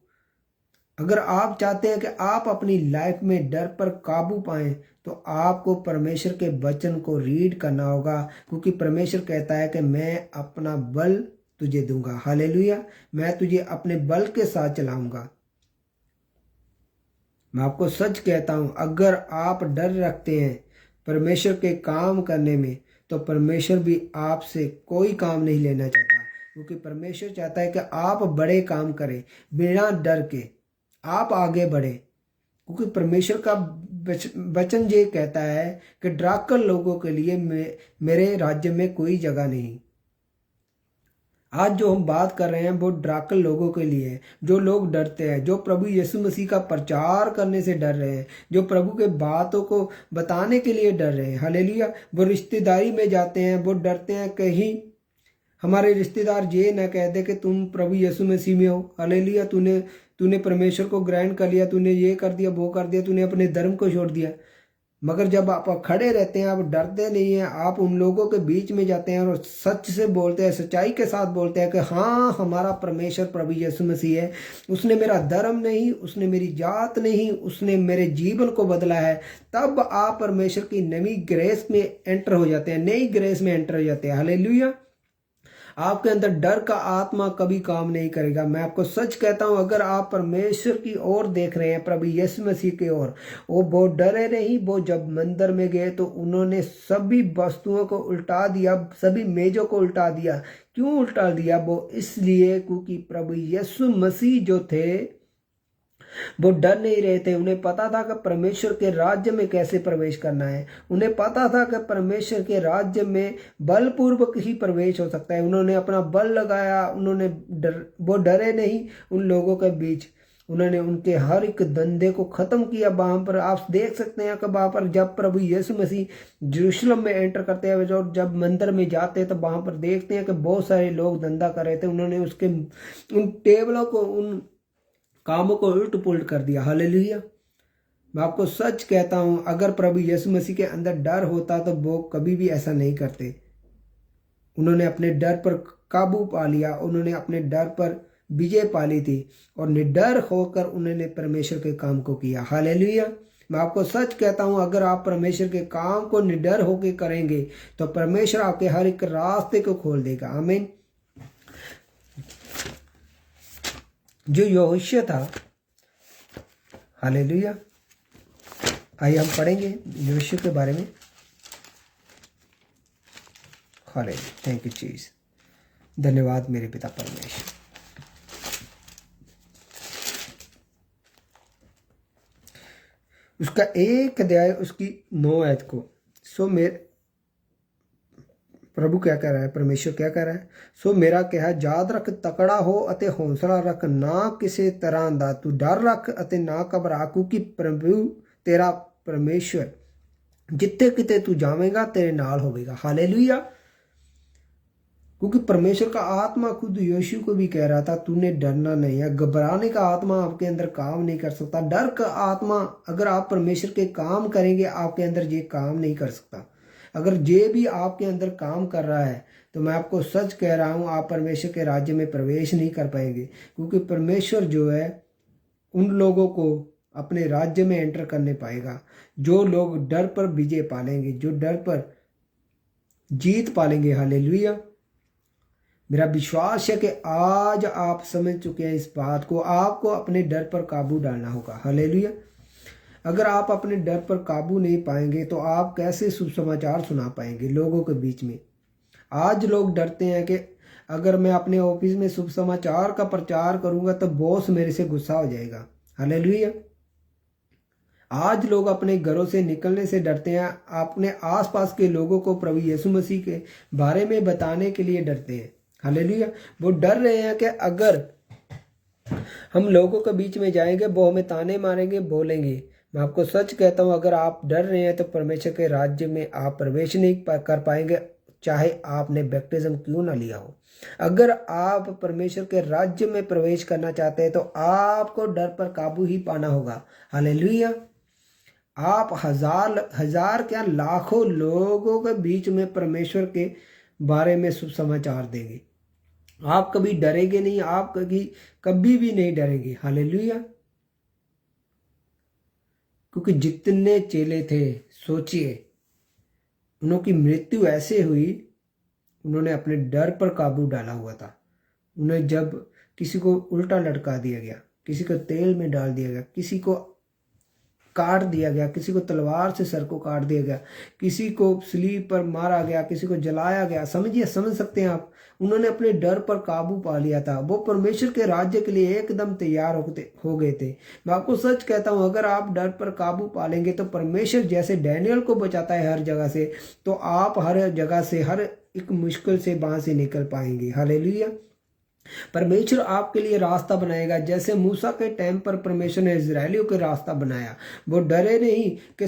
Speaker 1: अगर आप चाहते हैं कि आप अपनी लाइफ में डर पर काबू पाएं तो आपको परमेश्वर के वचन को रीड करना होगा, क्योंकि परमेश्वर कहता है कि मैं अपना बल तुझे दूंगा। हालेलुया। मैं तुझे अपने बल के साथ चलाऊंगा। मैं आपको सच कहता हूं, अगर आप डर रखते हैं परमेश्वर के काम करने में, तो परमेश्वर भी आपसे कोई काम नहीं लेना चाहता, क्योंकि परमेश्वर चाहता है कि आप बड़े काम करें बिना डर के, आप आगे बढ़े। क्योंकि परमेश्वर का वचन ये कहता है कि डराकर लोगों के लिए मेरे राज्य में कोई जगह नहीं। आज जो हम बात कर रहे हैं वो डराकर लोगों के लिए है, जो लोग डरते हैं, जो प्रभु यीशु मसीह का प्रचार करने से डर रहे हैं, जो प्रभु के बातों को बताने के लिए डर रहे हैं। हालेलुया। वो रिश्तेदारी में जाते हैं, वो डरते हैं कहीं हमारे रिश्तेदार ये ना कह दे कि तुम प्रभु यीशु मसीह में हो। हालेलुया। तूने परमेश्वर को ग्रहण कर लिया, तूने ये कर दिया, वो कर दिया, तूने अपने धर्म को छोड़ दिया। मगर जब आप खड़े रहते हैं, आप डरते नहीं हैं, आप उन लोगों के बीच में जाते हैं और सच से बोलते हैं, सच्चाई के साथ बोलते हैं कि हाँ, हमारा परमेश्वर प्रभु यीशु मसीह है, उसने मेरा धर्म नहीं, उसने मेरी जात नहीं, उसने मेरे जीवन को बदला है, तब आप परमेश्वर की नई ग्रेस में एंटर हो जाते हैं, नई ग्रेस में एंटर हो जाते हैं। हालेलुया। आपके अंदर डर का आत्मा कभी काम नहीं करेगा। मैं आपको सच कहता हूं, अगर आप परमेश्वर की ओर देख रहे हैं, प्रभु यीशु मसीह की ओर, वो बहुत डरे नहीं। वो जब मंदिर में गए तो उन्होंने सभी वस्तुओं को उल्टा दिया, सभी मेजों को उल्टा दिया। क्यों उल्टा दिया? वो इसलिए क्योंकि प्रभु यीशु मसीह जो थे वो डर नहीं रहे थे। उन्हें पता था कि परमेश्वर के राज्य में कैसे प्रवेश करना है। उन्हें पता था कि परमेश्वर के राज्य में बलपूर्वक ही प्रवेश हो सकता है। उन्होंने अपना बल लगाया, वो डरे नहीं उन लोगों के बीच। उन्होंने उनके हर एक धंधे को खत्म किया। वहां पर आप देख सकते हैं कि वहां पर जब प्रभु यीशु मसीह यरूशलेम में एंटर करते हैं और जब मंदिर में जाते हैं तो वहां पर देखते हैं कि बहुत सारे लोग धंधा कर रहे थे। उन्होंने उसके उन टेबलों को, उन कामों को उल्ट पुल्ट कर दिया। हालेलुया। मैं आपको सच कहता हूं, अगर प्रभु यीशु मसीह के अंदर डर होता तो वो कभी भी ऐसा नहीं करते। उन्होंने अपने डर पर काबू पा लिया, उन्होंने अपने डर पर विजय पा ली थी और निडर होकर उन्होंने परमेश्वर के काम को किया। हालेलुया। मैं आपको सच कहता हूं, अगर आप परमेश्वर के काम को निडर होकर करेंगे तो परमेश्वर आपके हर एक रास्ते को खोल देगा। आमीन। जो यहोशू था, हालेलुया, आइए हम पढ़ेंगे यहोशू के बारे में। हालेलुया। थैंक यू चीज। धन्यवाद मेरे पिता परमेश्वर। उसका 1 अध्याय उसकी 9 आयत को प्रभु क्या कह रहा है, परमेश्वर क्या कह रहा है? सो मेरा कहा याद रख, तकड़ा हो अते हौसला रख, ना किसी तरह दा तू डर रख अते ना घबरा, क्योंकि प्रभु तेरा परमेश्वर जिथे किते तू जावेगा तेरे नाल होवेगा। हालेलुया। क्योंकि परमेश्वर का आत्मा खुद यीशु को भी कह रहा था तूने डरना नहीं है। घबराने का आत्मा आपके अंदर काम नहीं कर सकता। डर का आत्मा अगर आप परमेश्वर के काम करेंगे आपके अंदर ये काम नहीं कर सकता। अगर ये भी आपके अंदर काम कर रहा है तो मैं आपको सच कह रहा हूँ आप परमेश्वर के राज्य में प्रवेश नहीं कर पाएंगे। क्योंकि परमेश्वर जो है उन लोगों को अपने राज्य में एंटर करने पाएगा जो लोग डर पर विजय पालेंगे, जो डर पर जीत पालेंगे। हालेलुया। मेरा विश्वास है कि आज आप समझ चुके हैं इस बात को। आपको अपने डर पर काबू डालना होगा। हालेलुया। अगर आप अपने डर पर काबू नहीं पाएंगे तो आप कैसे शुभ समाचार सुना पाएंगे लोगों के बीच में? आज लोग डरते हैं कि अगर मैं अपने ऑफिस में शुभ समाचार का प्रचार करूंगा तो बॉस मेरे से गुस्सा हो जाएगा। हालेलुया। आज लोग अपने घरों से निकलने से डरते हैं, अपने आसपास के लोगों को प्रभु यीशु मसीह के बारे में बताने के लिए डरते हैं। हालेलुया। वो डर रहे हैं कि अगर हम लोगों के बीच में जाएंगे वो हमें ताने मारेंगे, बोलेंगे। मैं आपको सच कहता हूँ अगर आप डर रहे हैं तो परमेश्वर के राज्य में आप प्रवेश नहीं कर पाएंगे, चाहे आपने बैप्टिज्म क्यों ना लिया हो। अगर आप परमेश्वर के राज्य में प्रवेश करना चाहते हैं तो आपको डर पर काबू ही पाना होगा। हालेलुया। आप हजार क्या लाखों लोगों के बीच में परमेश्वर के बारे में शुभ समाचार देंगे। आप कभी डरेंगे नहीं, आप कभी भी नहीं डरेंगे। हालेलुया। क्योंकि जितने चेले थे सोचिए उनकी मृत्यु ऐसे हुई, उन्होंने अपने डर पर काबू डाला हुआ था। उन्हें जब किसी को उल्टा लटका दिया गया, किसी को तेल में डाल दिया गया, किसी को काट दिया गया, किसी को तलवार से सर को काट दिया गया, किसी को स्लीब पर मारा गया, किसी को जलाया गया। समझिए, समझ सकते हैं आप। उन्होंने अपने डर पर काबू पा लिया था। वो परमेश्वर के राज्य के लिए एकदम तैयार हो गए थे। मैं आपको सच कहता हूं अगर आप डर पर काबू पा लेंगे तो परमेश्वर जैसे डैनियल को बचाता है हर जगह से, तो आप हर जगह से, हर एक मुश्किल से वहां से निकल पाएंगे। हालेलुया। परमेश्वर आपके लिए रास्ता बनाएगा। जैसे मूसा के टाइम पर परमेश्वर ने इजरायलियों के रास्ता बनाया, वो डरे नहीं कि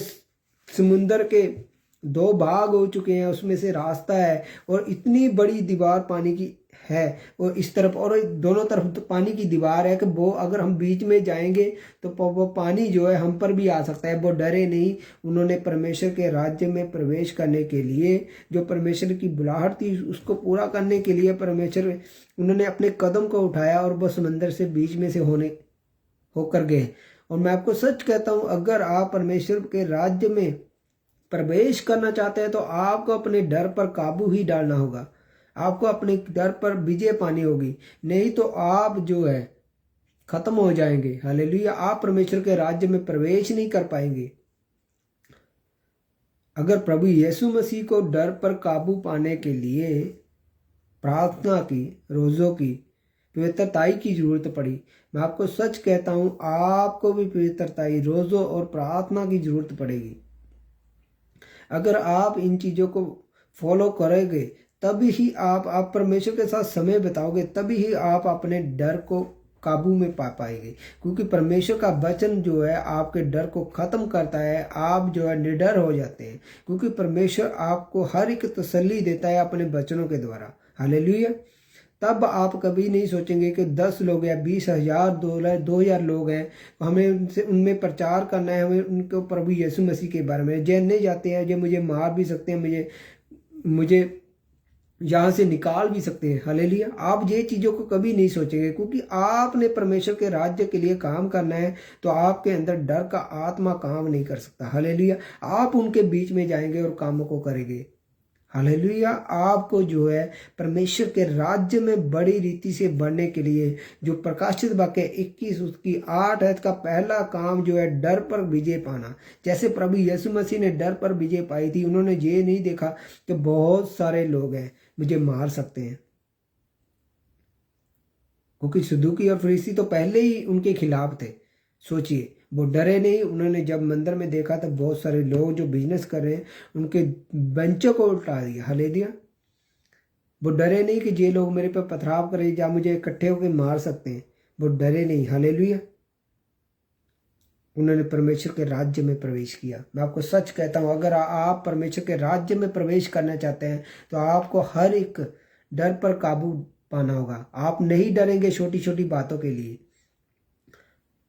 Speaker 1: समुंदर के 2 भाग हो चुके हैं, उसमें से रास्ता है और इतनी बड़ी दीवार पानी की है और इस तरफ और दोनों तरफ तो पानी की दीवार है कि वो अगर हम बीच में जाएंगे तो वो पानी जो है हम पर भी आ सकता है। वो डरे नहीं। उन्होंने परमेश्वर के राज्य में प्रवेश करने के लिए, जो परमेश्वर की बुलाहट थी उसको पूरा करने के लिए उन्होंने अपने कदम को उठाया और वो समंदर से बीच में से होकर गए। और मैं आपको सच कहता हूँ अगर आप परमेश्वर के राज्य में प्रवेश करना चाहते हैं तो आपको अपने डर पर काबू ही डालना होगा। आपको अपने डर पर विजय पानी होगी, नहीं तो आप जो है खत्म हो जाएंगे। हालेलुया। आप परमेश्वर के राज्य में प्रवेश नहीं कर पाएंगे। अगर प्रभु यीशु मसीह को डर पर काबू पाने के लिए प्रार्थना की, रोजों की, पवित्रताई की जरूरत पड़ी, मैं आपको सच कहता हूं आपको भी पवित्रताई, रोजों और प्रार्थना की जरूरत पड़ेगी। अगर आप इन चीजों को फॉलो करेंगे तभी ही आप परमेश्वर के साथ समय बिताओगे, तभी ही आप अपने डर को काबू में पा पाएंगे। क्योंकि परमेश्वर का वचन जो है आपके डर को खत्म करता है। आप जो है निडर हो जाते हैं क्योंकि परमेश्वर आपको हर एक तसल्ली देता है अपने वचनों के द्वारा। हालेलुया। तब आप कभी नहीं सोचेंगे कि 10 लोग हैं, 20,000, 2,000 लोग हैं, हमें उनमें प्रचार करना है, हमें उनको प्रभु यीशु मसीह के बारे में। जानने जाते हैं जो मुझे मार भी सकते हैं, मुझे यहाँ से निकाल भी सकते हैं। हालेलुया। आप ये चीज़ों को कभी नहीं सोचेंगे क्योंकि आपने परमेश्वर के राज्य के लिए काम करना है, तो आपके अंदर डर का आत्मा काम नहीं कर सकता। हालेलुया। आप उनके बीच में जाएंगे और कामों को करेंगे। हालेलुया। आपको जो है परमेश्वर के राज्य में बड़ी रीति से बढ़ने के लिए, जो प्रकाशित वाक्य 21 उसकी 8 है, का पहला काम जो है डर पर विजय पाना। जैसे प्रभु यीशु मसीह ने डर पर विजय पाई थी, उन्होंने ये नहीं देखा कि बहुत सारे लोग हैं मुझे मार सकते हैं, क्योंकि सदूकी और फरीसी तो पहले ही उनके खिलाफ थे। सोचिए, वो डरे नहीं। उन्होंने जब मंदिर में देखा तो बहुत सारे लोग जो बिजनेस कर रहे हैं उनके बेंचों को उल्टा दिया। हालेलुया। वो डरे नहीं कि ये लोग मेरे पे पथराव करें या मुझे इकट्ठे होकर मार सकते हैं। वो डरे नहीं। हालेलुया। उन्होंने परमेश्वर के राज्य में प्रवेश किया। मैं आपको सच कहता हूँ, अगर आप परमेश्वर के राज्य में प्रवेश करना चाहते हैं तो आपको हर एक डर पर काबू पाना होगा। आप नहीं डरेंगे छोटी छोटी बातों के लिए।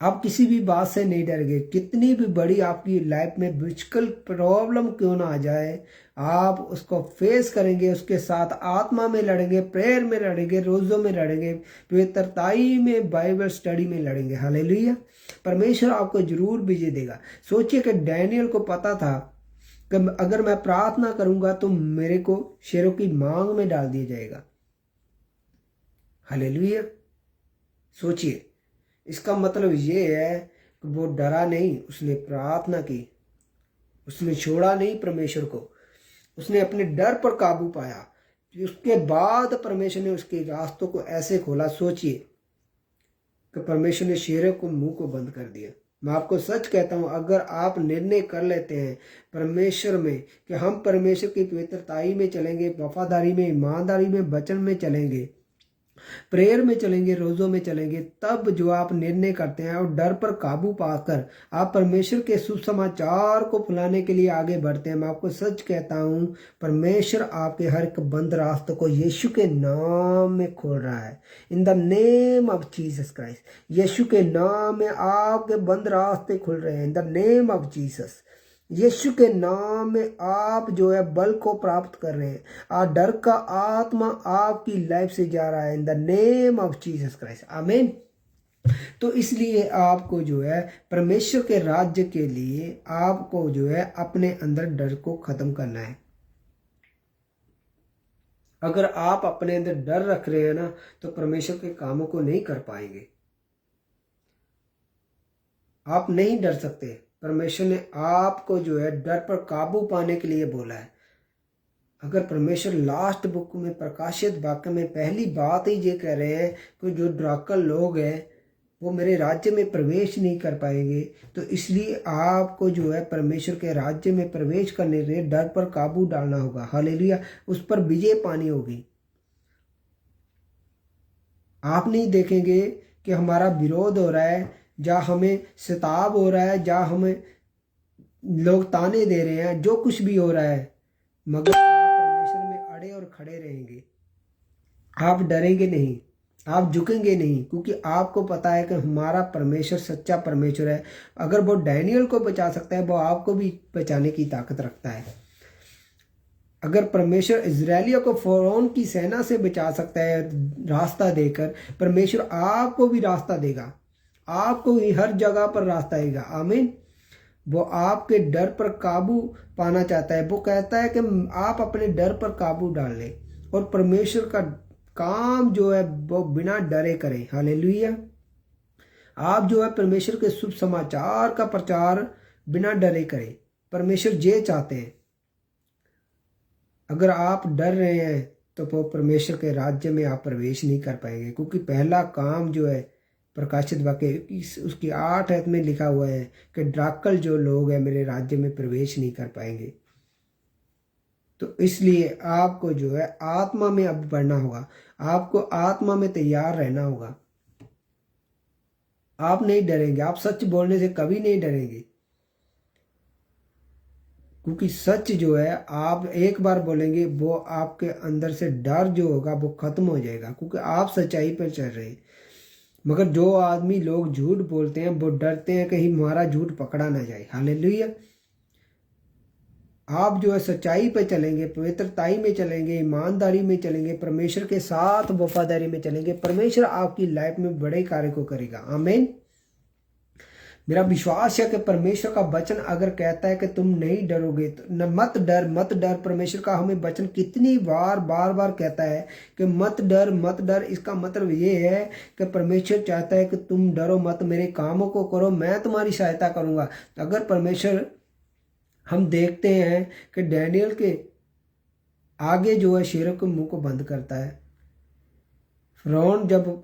Speaker 1: आप किसी भी बात से नहीं डरेंगे। कितनी भी बड़ी आपकी लाइफ में मुश्किल प्रॉब्लम क्यों ना आ जाए, आप उसको फेस करेंगे, उसके साथ आत्मा में लड़ेंगे, प्रेयर में लड़ेंगे, रोज़ों में लड़ेंगे, पवित्रताई में, बाइबल स्टडी में लड़ेंगे। हालेलुया। परमेश्वर आपको जरूर विजय देगा। सोचिए कि डैनियल को पता था कि अगर मैं प्रार्थना करूंगा तो मेरे को शेरों की मांग में डाल दिया जाएगा। हालेलुया। सोचिए, इसका मतलब ये है कि वो डरा नहीं, उसने प्रार्थना की, उसने छोड़ा नहीं परमेश्वर को, उसने अपने डर पर काबू पाया। उसके बाद परमेश्वर ने उसके रास्तों को ऐसे खोला। सोचिए कि परमेश्वर ने शेरों को मुंह को बंद कर दिया। मैं आपको सच कहता हूं, अगर आप निर्णय कर लेते हैं परमेश्वर में कि हम परमेश्वर की पवित्रताई में चलेंगे, वफादारी में, ईमानदारी में, वचन में चलेंगे, प्रेयर में चलेंगे, रोज़ों में चलेंगे, तब जो आप निर्णय करते हैं और डर पर काबू पाकर आप परमेश्वर के सुसमाचार को फैलाने के लिए आगे बढ़ते हैं। मैं आपको सच कहता हूं, परमेश्वर आपके हर एक बंद रास्तों को यीशु के नाम में खोल रहा है। In the name of Jesus Christ. यीशु के नाम में आपके बंद रास्ते खुल रहे हैं। In the name of Jesus. यीशु के नाम में आप जो है बल को प्राप्त कर रहे हैं। डर का आत्मा आपकी लाइफ से जा रहा है। In the name of Jesus Christ. आमीन। तो इसलिए आपको जो है परमेश्वर के राज्य के लिए आपको जो है अपने अंदर डर को खत्म करना है। अगर आप अपने अंदर डर रख रहे हैं ना, तो परमेश्वर के कामों को नहीं कर पाएंगे। आप नहीं डर सकते। परमेश्वर ने आपको जो है डर पर काबू पाने के लिए बोला है। अगर परमेश्वर लास्ट बुक में, प्रकाशित वाक्य में पहली बात ही ये कह रहे हैं कि जो डराकल लोग हैं वो मेरे राज्य में प्रवेश नहीं कर पाएंगे, तो इसलिए आपको जो है परमेश्वर के राज्य में प्रवेश करने के लिए डर पर काबू डालना होगा। हालेलुया। उस पर विजय पानी होगी। आप नहीं देखेंगे कि हमारा विरोध हो रहा है, या हमें सिताब हो रहा है, या हमें लोग ताने दे रहे हैं, जो कुछ भी हो रहा है, मगर आप परमेश्वर में अड़े और खड़े रहेंगे। आप डरेंगे नहीं, आप झुकेंगे नहीं, क्योंकि आपको पता है कि हमारा परमेश्वर सच्चा परमेश्वर है। अगर वो डैनियल को बचा सकता है, वो आपको भी बचाने की ताकत रखता है। अगर परमेश्वर इजरायलियों को फ़िरौन की सेना से बचा सकता है रास्ता देकर, परमेश्वर आपको भी रास्ता देगा। आपको ही हर जगह पर रास्ता आएगा। आमीन। वो आपके डर पर काबू पाना चाहता है। वो कहता है कि आप अपने डर पर काबू डाल लें और परमेश्वर का काम जो है वो बिना डरे करें। हालेलुया। आप जो है परमेश्वर के शुभ समाचार का प्रचार बिना डरे करें। परमेश्वर ये चाहते हैं। अगर आप डर रहे हैं तो वो परमेश्वर के राज्य में आप प्रवेश नहीं कर पाएंगे, क्योंकि पहला काम जो है प्रकाशित वाक्य उसकी 8 आयत में लिखा हुआ है कि डराकल जो लोग हैं मेरे राज्य में प्रवेश नहीं कर पाएंगे। तो इसलिए आपको जो है आत्मा में अब बढ़ना होगा। आपको आत्मा में तैयार रहना होगा। आप नहीं डरेंगे। आप सच बोलने से कभी नहीं डरेंगे, क्योंकि सच जो है आप एक बार बोलेंगे, वो आपके अंदर से डर जो होगा वो खत्म हो जाएगा, क्योंकि आप सच्चाई पर चल रहे हैं। मगर जो आदमी लोग झूठ बोलते हैं वो डरते हैं कहीं हमारा झूठ पकड़ा ना जाए। हालेलुया। आप जो है सच्चाई पे चलेंगे, पवित्रताई में चलेंगे, ईमानदारी में चलेंगे, परमेश्वर के साथ वफादारी में चलेंगे, परमेश्वर आपकी लाइफ में बड़े कार्य को करेगा। आमीन। मेरा विश्वास है कि परमेश्वर का वचन अगर कहता है कि तुम नहीं डरोगे तो न, मत डर, मत डर। परमेश्वर का हमें वचन कितनी बार बार कहता है कि मत डर, मत डर। इसका मतलब ये है कि परमेश्वर चाहता है कि तुम डरो मत, मेरे कामों को करो, मैं तुम्हारी सहायता करूंगा। अगर परमेश्वर, हम देखते हैं कि डैनियल के आगे जो है शेरों के मुंह को बंद करता है। फ़िरौन जब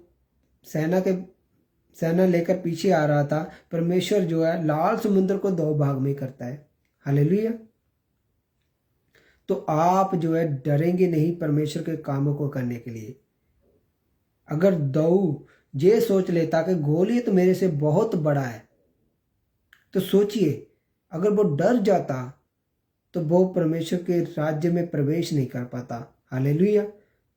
Speaker 1: सेना लेकर पीछे आ रहा था, परमेश्वर जो है लाल समुद्र को 2 भाग में करता है। हालेलुया। तो आप जो है डरेंगे नहीं परमेश्वर के कामों को करने के लिए। अगर दाऊद ये सोच लेता कि गोलियत मेरे से बहुत बड़ा है, तो सोचिए अगर वो डर जाता तो वो परमेश्वर के राज्य में प्रवेश नहीं कर पाता। हालेलुया।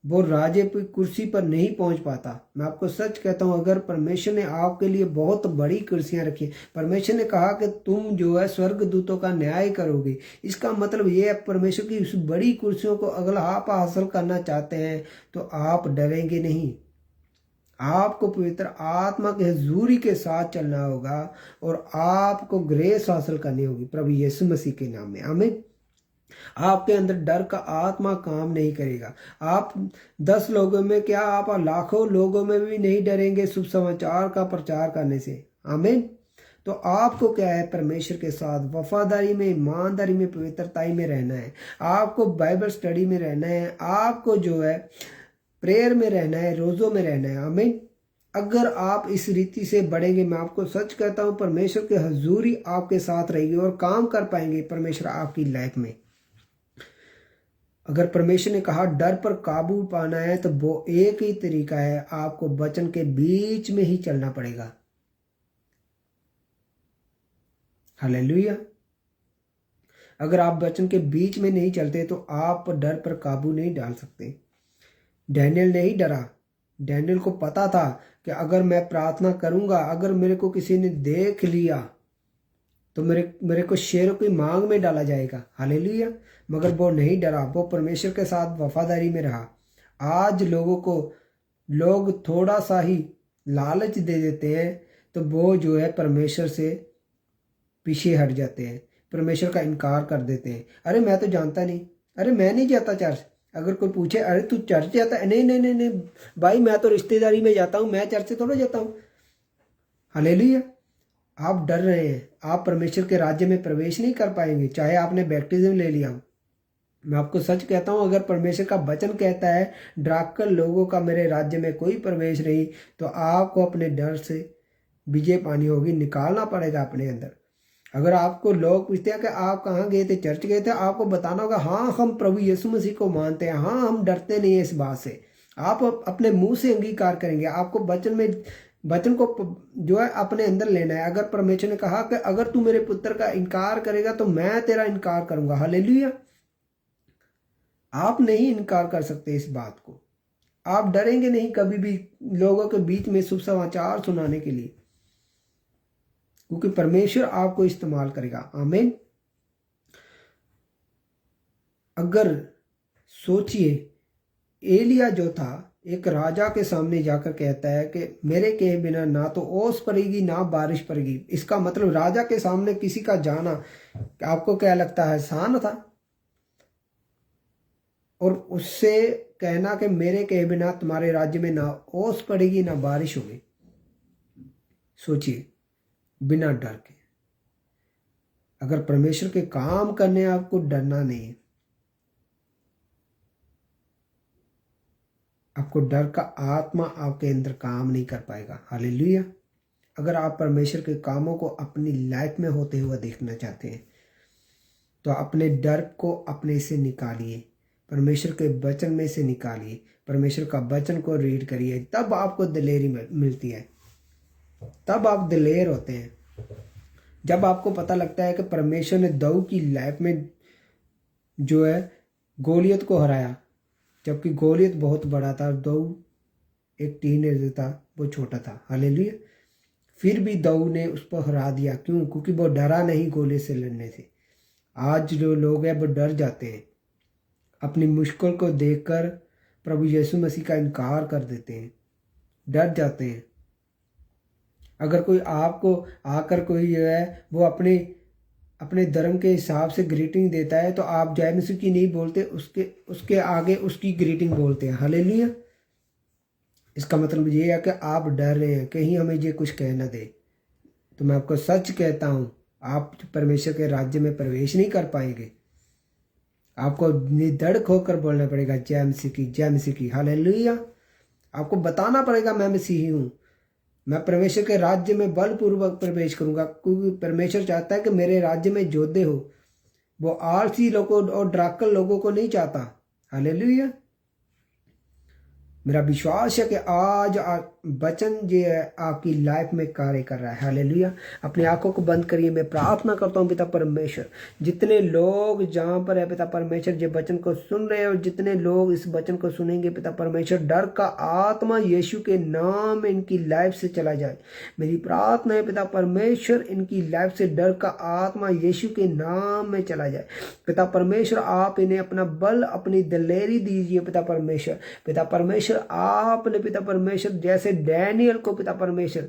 Speaker 1: वो राजे की कुर्सी पर नहीं पहुंच पाता। मैं आपको सच कहता हूं, अगर परमेश्वर ने आपके लिए बहुत बड़ी कुर्सियां रखी, परमेश्वर ने कहा कि तुम जो है स्वर्गदूतों का न्याय करोगे, इसका मतलब ये है परमेश्वर की उस बड़ी कुर्सियों को अगर आप हासिल करना चाहते हैं तो आप डरेंगे नहीं। आपको पवित्र आत्मा के हजूरी के साथ चलना होगा और आपको ग्रेस हासिल करनी होगी प्रभु यीशु मसीह के नाम में। आमीन। आपके अंदर डर का आत्मा काम नहीं करेगा। आप 10 लोगों में क्या, आप लाखों लोगों में भी नहीं डरेंगे शुभ समाचार का प्रचार करने से। आमीन। तो आपको क्या है, परमेश्वर के साथ वफादारी में, ईमानदारी में, पवित्रताई में रहना है। आपको बाइबल स्टडी में रहना है। आपको जो है प्रेयर में रहना है, रोज़ों में रहना है। आमीन। अगर आप इस रीति से बढ़ेंगे, मैं आपको सच कहता हूं परमेश्वर की हजूरी आपके साथ रहेगी और काम कर पाएंगे परमेश्वर आपकी लाइफ में। अगर परमेश्वर ने कहा डर पर काबू पाना है तो वो एक ही तरीका है, आपको वचन के बीच में ही चलना पड़ेगा। हालेलुया। अगर आप वचन के बीच में नहीं चलते तो आप डर पर काबू नहीं डाल सकते। डैनियल नहीं डरा। डैनियल को पता था कि अगर मैं प्रार्थना करूंगा, अगर मेरे को किसी ने देख लिया तो मेरे को शेरों की मांग में डाला जाएगा। हालेलुया। मगर वो नहीं डरा, वो परमेश्वर के साथ वफादारी में रहा। आज लोगों को लोग थोड़ा सा ही लालच दे देते हैं तो वो जो है परमेश्वर से पीछे हट जाते हैं, परमेश्वर का इनकार कर देते हैं। अरे मैं तो जानता नहीं, अरे मैं नहीं जाता चर्च। अगर कोई पूछे अरे तू चर्च जाता है, नहीं नहीं नहीं नहीं भाई, मैं तो रिश्तेदारी में जाता हूँ, मैं चर्च से थोड़ा जाता हूँ। हालेलुया। आप डर रहे हैं, आप परमेश्वर के राज्य में प्रवेश नहीं कर पाएंगे चाहे आपने बैप्टिज्म ले लिया हो। मैं आपको सच कहता हूं, अगर परमेश्वर का वचन कहता है डराकर लोगों का मेरे राज्य में कोई प्रवेश नहीं, तो आपको अपने डर से विजय पानी होगी, निकालना पड़ेगा अपने अंदर। अगर आपको लोग पूछते हैं कि आप कहाँ गए थे, चर्च गए थे, आपको बताना होगा हाँ हम प्रभु यीशु मसीह को मानते हैं, हाँ हम डरते नहीं है इस बात से। आप अपने मुंह से अंगीकार करेंगे। आपको वचन को जो है अपने अंदर लेना है। अगर परमेश्वर ने कहा कि अगर तू मेरे पुत्र का इनकार करेगा तो मैं तेरा इनकार करूंगा। हालेलुया। आप नहीं इनकार कर सकते इस बात को। आप डरेंगे नहीं कभी भी लोगों के बीच में शुभ समाचार सुनाने के लिए, क्योंकि परमेश्वर आपको इस्तेमाल करेगा। आमीन। अगर सोचिए, एलिया जो था एक राजा के सामने जाकर कहता है कि मेरे कहे बिना ना तो ओस पड़ेगी ना बारिश पड़ेगी। इसका मतलब राजा के सामने किसी का जाना आपको क्या लगता है आसान था? और उससे कहना कि मेरे कहे बिना तुम्हारे राज्य में ना ओस पड़ेगी ना बारिश होगी। सोचिए, बिना डर के। अगर परमेश्वर के काम करने आपको डरना नहीं है, आपको डर का आत्मा आपके अंदर काम नहीं कर पाएगा। हालेलुया। अगर आप परमेश्वर के कामों को अपनी लाइफ में होते हुए देखना चाहते हैं तो अपने डर को अपने से निकालिए, परमेश्वर के वचन में से निकालिए, परमेश्वर का वचन को रीड करिए, तब आपको दिलेरी मिलती है, तब आप दिलेर होते हैं। जब आपको पता लगता है कि परमेश्वर ने दाऊद की लाइफ में जो है गोलियत को हराया, जबकि गोलियत बहुत बड़ा था, दाऊद एक टीनेजर था, वो छोटा था। हालेलुया। फिर भी दाऊद ने उस पर हरा दिया। क्यों? क्योंकि वो डरा नहीं गोलियत से लड़ने से। आज जो लोग हैं वो डर जाते हैं, अपनी मुश्किल को देखकर प्रभु यीशु मसीह का इनकार कर देते हैं, डर जाते हैं। अगर कोई आपको आकर कोई जो है वो अपने धर्म के हिसाब से ग्रीटिंग देता है तो आप जय मसीह की नहीं बोलते, उसके आगे उसकी ग्रीटिंग बोलते हैं। हालेलुया। इसका मतलब ये है कि आप डर रहे हैं कहीं हमें ये कुछ कह न दे। तो मैं आपको सच कहता हूँ, आप परमेश्वर के राज्य में प्रवेश नहीं कर पाएंगे। आपको निधड़क होकर बोलना पड़ेगा जय मसीह की, जय मसीह की। हालेलुया। आपको बताना पड़ेगा मैं मसीही हूँ, मैं परमेश्वर के राज्य में बलपूर्वक प्रवेश करूंगा, क्योंकि परमेश्वर चाहता है कि मेरे राज्य में योद्धे हो, वो आलसी लोगों और ड्राकल लोगों को नहीं चाहता। हालेलुया। मेरा विश्वास है कि आज वचन जो है आपकी लाइफ में कार्य कर रहा है। हालेलुया। अपनी आंखों को बंद करिए। मैं प्रार्थना करता हूँ पिता परमेश्वर, जितने लोग जहाँ पर है पिता परमेश्वर जो वचन को सुन रहे हैं और जितने लोग इस वचन को सुनेंगे पिता परमेश्वर, डर का आत्मा यीशु के नाम में इनकी लाइफ से चला जाए। मेरी प्रार्थना है पिता परमेश्वर, इनकी लाइफ से डर का आत्मा यीशु के नाम में चला जाए। पिता परमेश्वर आप इन्हें अपना बल, अपनी दिलेरी दीजिए पिता परमेश्वर। पिता परमेश्वर आपने पिता परमेश्वर जैसे डैनियल को पिता परमेश्वर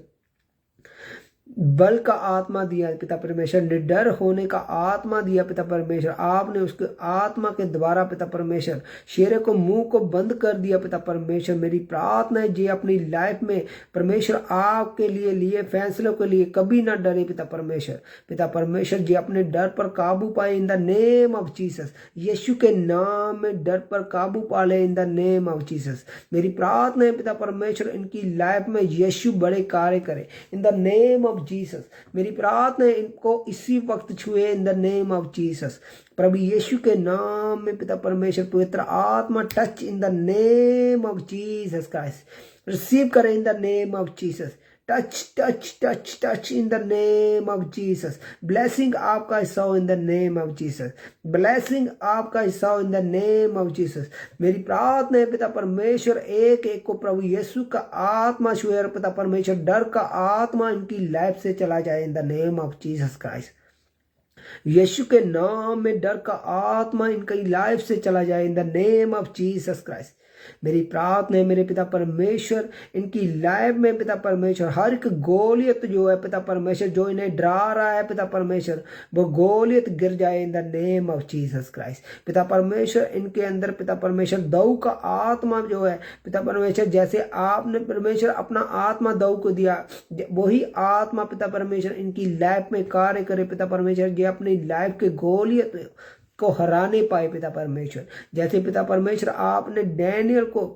Speaker 1: बल का आत्मा दिया पिता परमेश्वर, निडर होने का आत्मा दिया पिता परमेश्वर, आपने उसके आत्मा के द्वारा पिता परमेश्वर शेरे को मुंह को बंद कर दिया पिता परमेश्वर। मेरी प्रार्थना है जी अपनी लाइफ में परमेश्वर आपके लिए फैसलों के लिए कभी ना डरे पिता परमेश्वर। पिता परमेश्वर जी अपने डर पर काबू पाए in the name of Jesus. यीशु के नाम में डर पर काबू पा ले in the name of Jesus. मेरी प्रार्थना है पिता परमेश्वर इनकी लाइफ में यीशु बड़े कार्य करे in the name of Jesus. मेरी प्रार्थना है इनको इसी वक्त छुए in the name of Jesus. प्रभु यीशु के नाम में पिता परमेश्वर पवित्र आत्मा touch in the name of Jesus Christ. Receive करें in the name of Jesus. Touch touch touch touch in the name of Jesus. Blessing आपका हिस्सा हो in the name of Jesus. Blessing आपका हिस्सा हो in the name of Jesus. मेरी प्रार्थना है पिता परमेश्वर एक एक को प्रभु यीशु का आत्मा छुए और पिता परमेश्वर डर का आत्मा इनकी लाइफ से चला जाए in the name of Jesus Christ. यीशु के नाम में डर का आत्मा इनकी लाइफ से चला जाए in the name of Jesus Christ. मेरी प्रार्थना है मेरे पिता परमेश्वर इनकी लाइफ में पिता परमेश्वर हर एक गोलियत जो है पिता परमेश्वर जो इन्हें डरा रहा है पिता परमेश्वर, वो गोलियत गिर जाए in the name of Jesus Christ. पिता परमेश्वर इनके अंदर पिता परमेश्वर दऊ का आत्मा जो है पिता परमेश्वर, जैसे आपने परमेश्वर अपना आत्मा दऊ को दिया, वही आत्मा पिता परमेश्वर इनकी लाइफ में कार्य करे पिता परमेश्वर। ये अपनी लाइफ के गोलियत को हराने पाए पिता परमेश्वर। जैसे पिता परमेश्वर आपने डैनियल को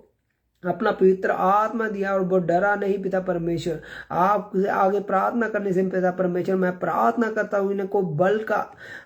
Speaker 1: अपना पवित्र आत्मा दिया और वो डरा नहीं पिता परमेश्वर। आप आगे प्रार्थना करने से पिता परमेश्वर मैं प्रार्थना करता हूँ इनको बल का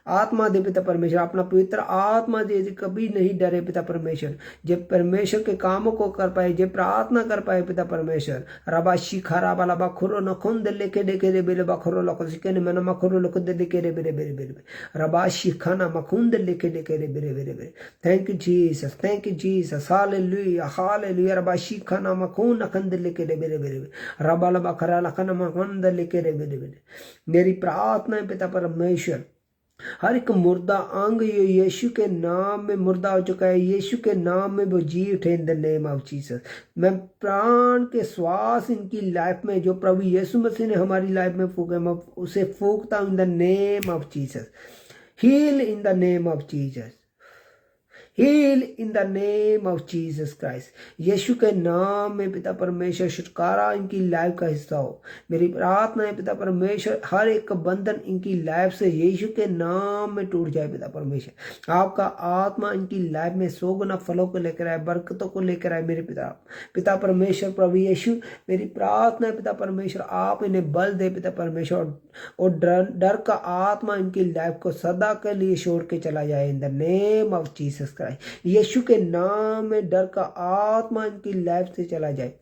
Speaker 1: आत्मा दे पिता परमेश्वर, अपना पवित्र आत्मा दे, कभी नहीं डरे पिता परमेश्वर। जब परमेश्वर के कामों को कर पाए, जब प्रार्थना कर पाए पिता परमेश्वर। रबा शिखा राबा लबा खुरो नखुन दे लेके देखे रे बेले बखरो लको सिके ने मना मखरो लको दे लेके रे बेरे बेरे बेरे रबा शिखा ना मखुन दे लेके देखे रे बेरे बेरे बेरे। Thank you Jesus, thank you Jesus. हालेलुया हालेलुया। रबाशी खाना मखून अखंद लेके रे बेरे बेरे रबा लबा खरा लखन मखंद लेके रे बेरे बेरे। मेरी प्रार्थना है पिता परमेश्वर हर एक मुर्दा अंग यीशु के नाम में मुर्दा हो चुका है, यीशु के नाम में वो जी उठे इन द नेम ऑफ जीसस। मैं प्राण के श्वास इनकी लाइफ में जो प्रभु यीशु मसीह ने हमारी लाइफ में फूके, मैं उसे फूकता हूं in the name of Jesus. Heal in the name of Jesus, heal in the name of Jesus Christ. यीशु के नाम में पिता परमेश्वर छुटकारा इनकी लाइफ का हिस्सा हो। मेरी प्रार्थना है पिता परमेश्वर हर एक बंधन इनकी लाइफ से यीशु के नाम में टूट जाए पिता परमेश्वर। आपका आत्मा इनकी लाइफ में सोगुना फलों को लेकर आए, बरकतों को लेकर आए मेरे पिता परमेश्वर। प्रभु यीशु मेरी प्रार्थना है पिता परमेश्वर आप इन्हें बल दे पिता परमेश्वर, और डर का आत्मा इनकी लाइफ को सदा के लिए छोड़ के चला जाए in the name of Jesus. यीशु के नाम में डर का आत्मा इनकी लाइफ से चला जाए।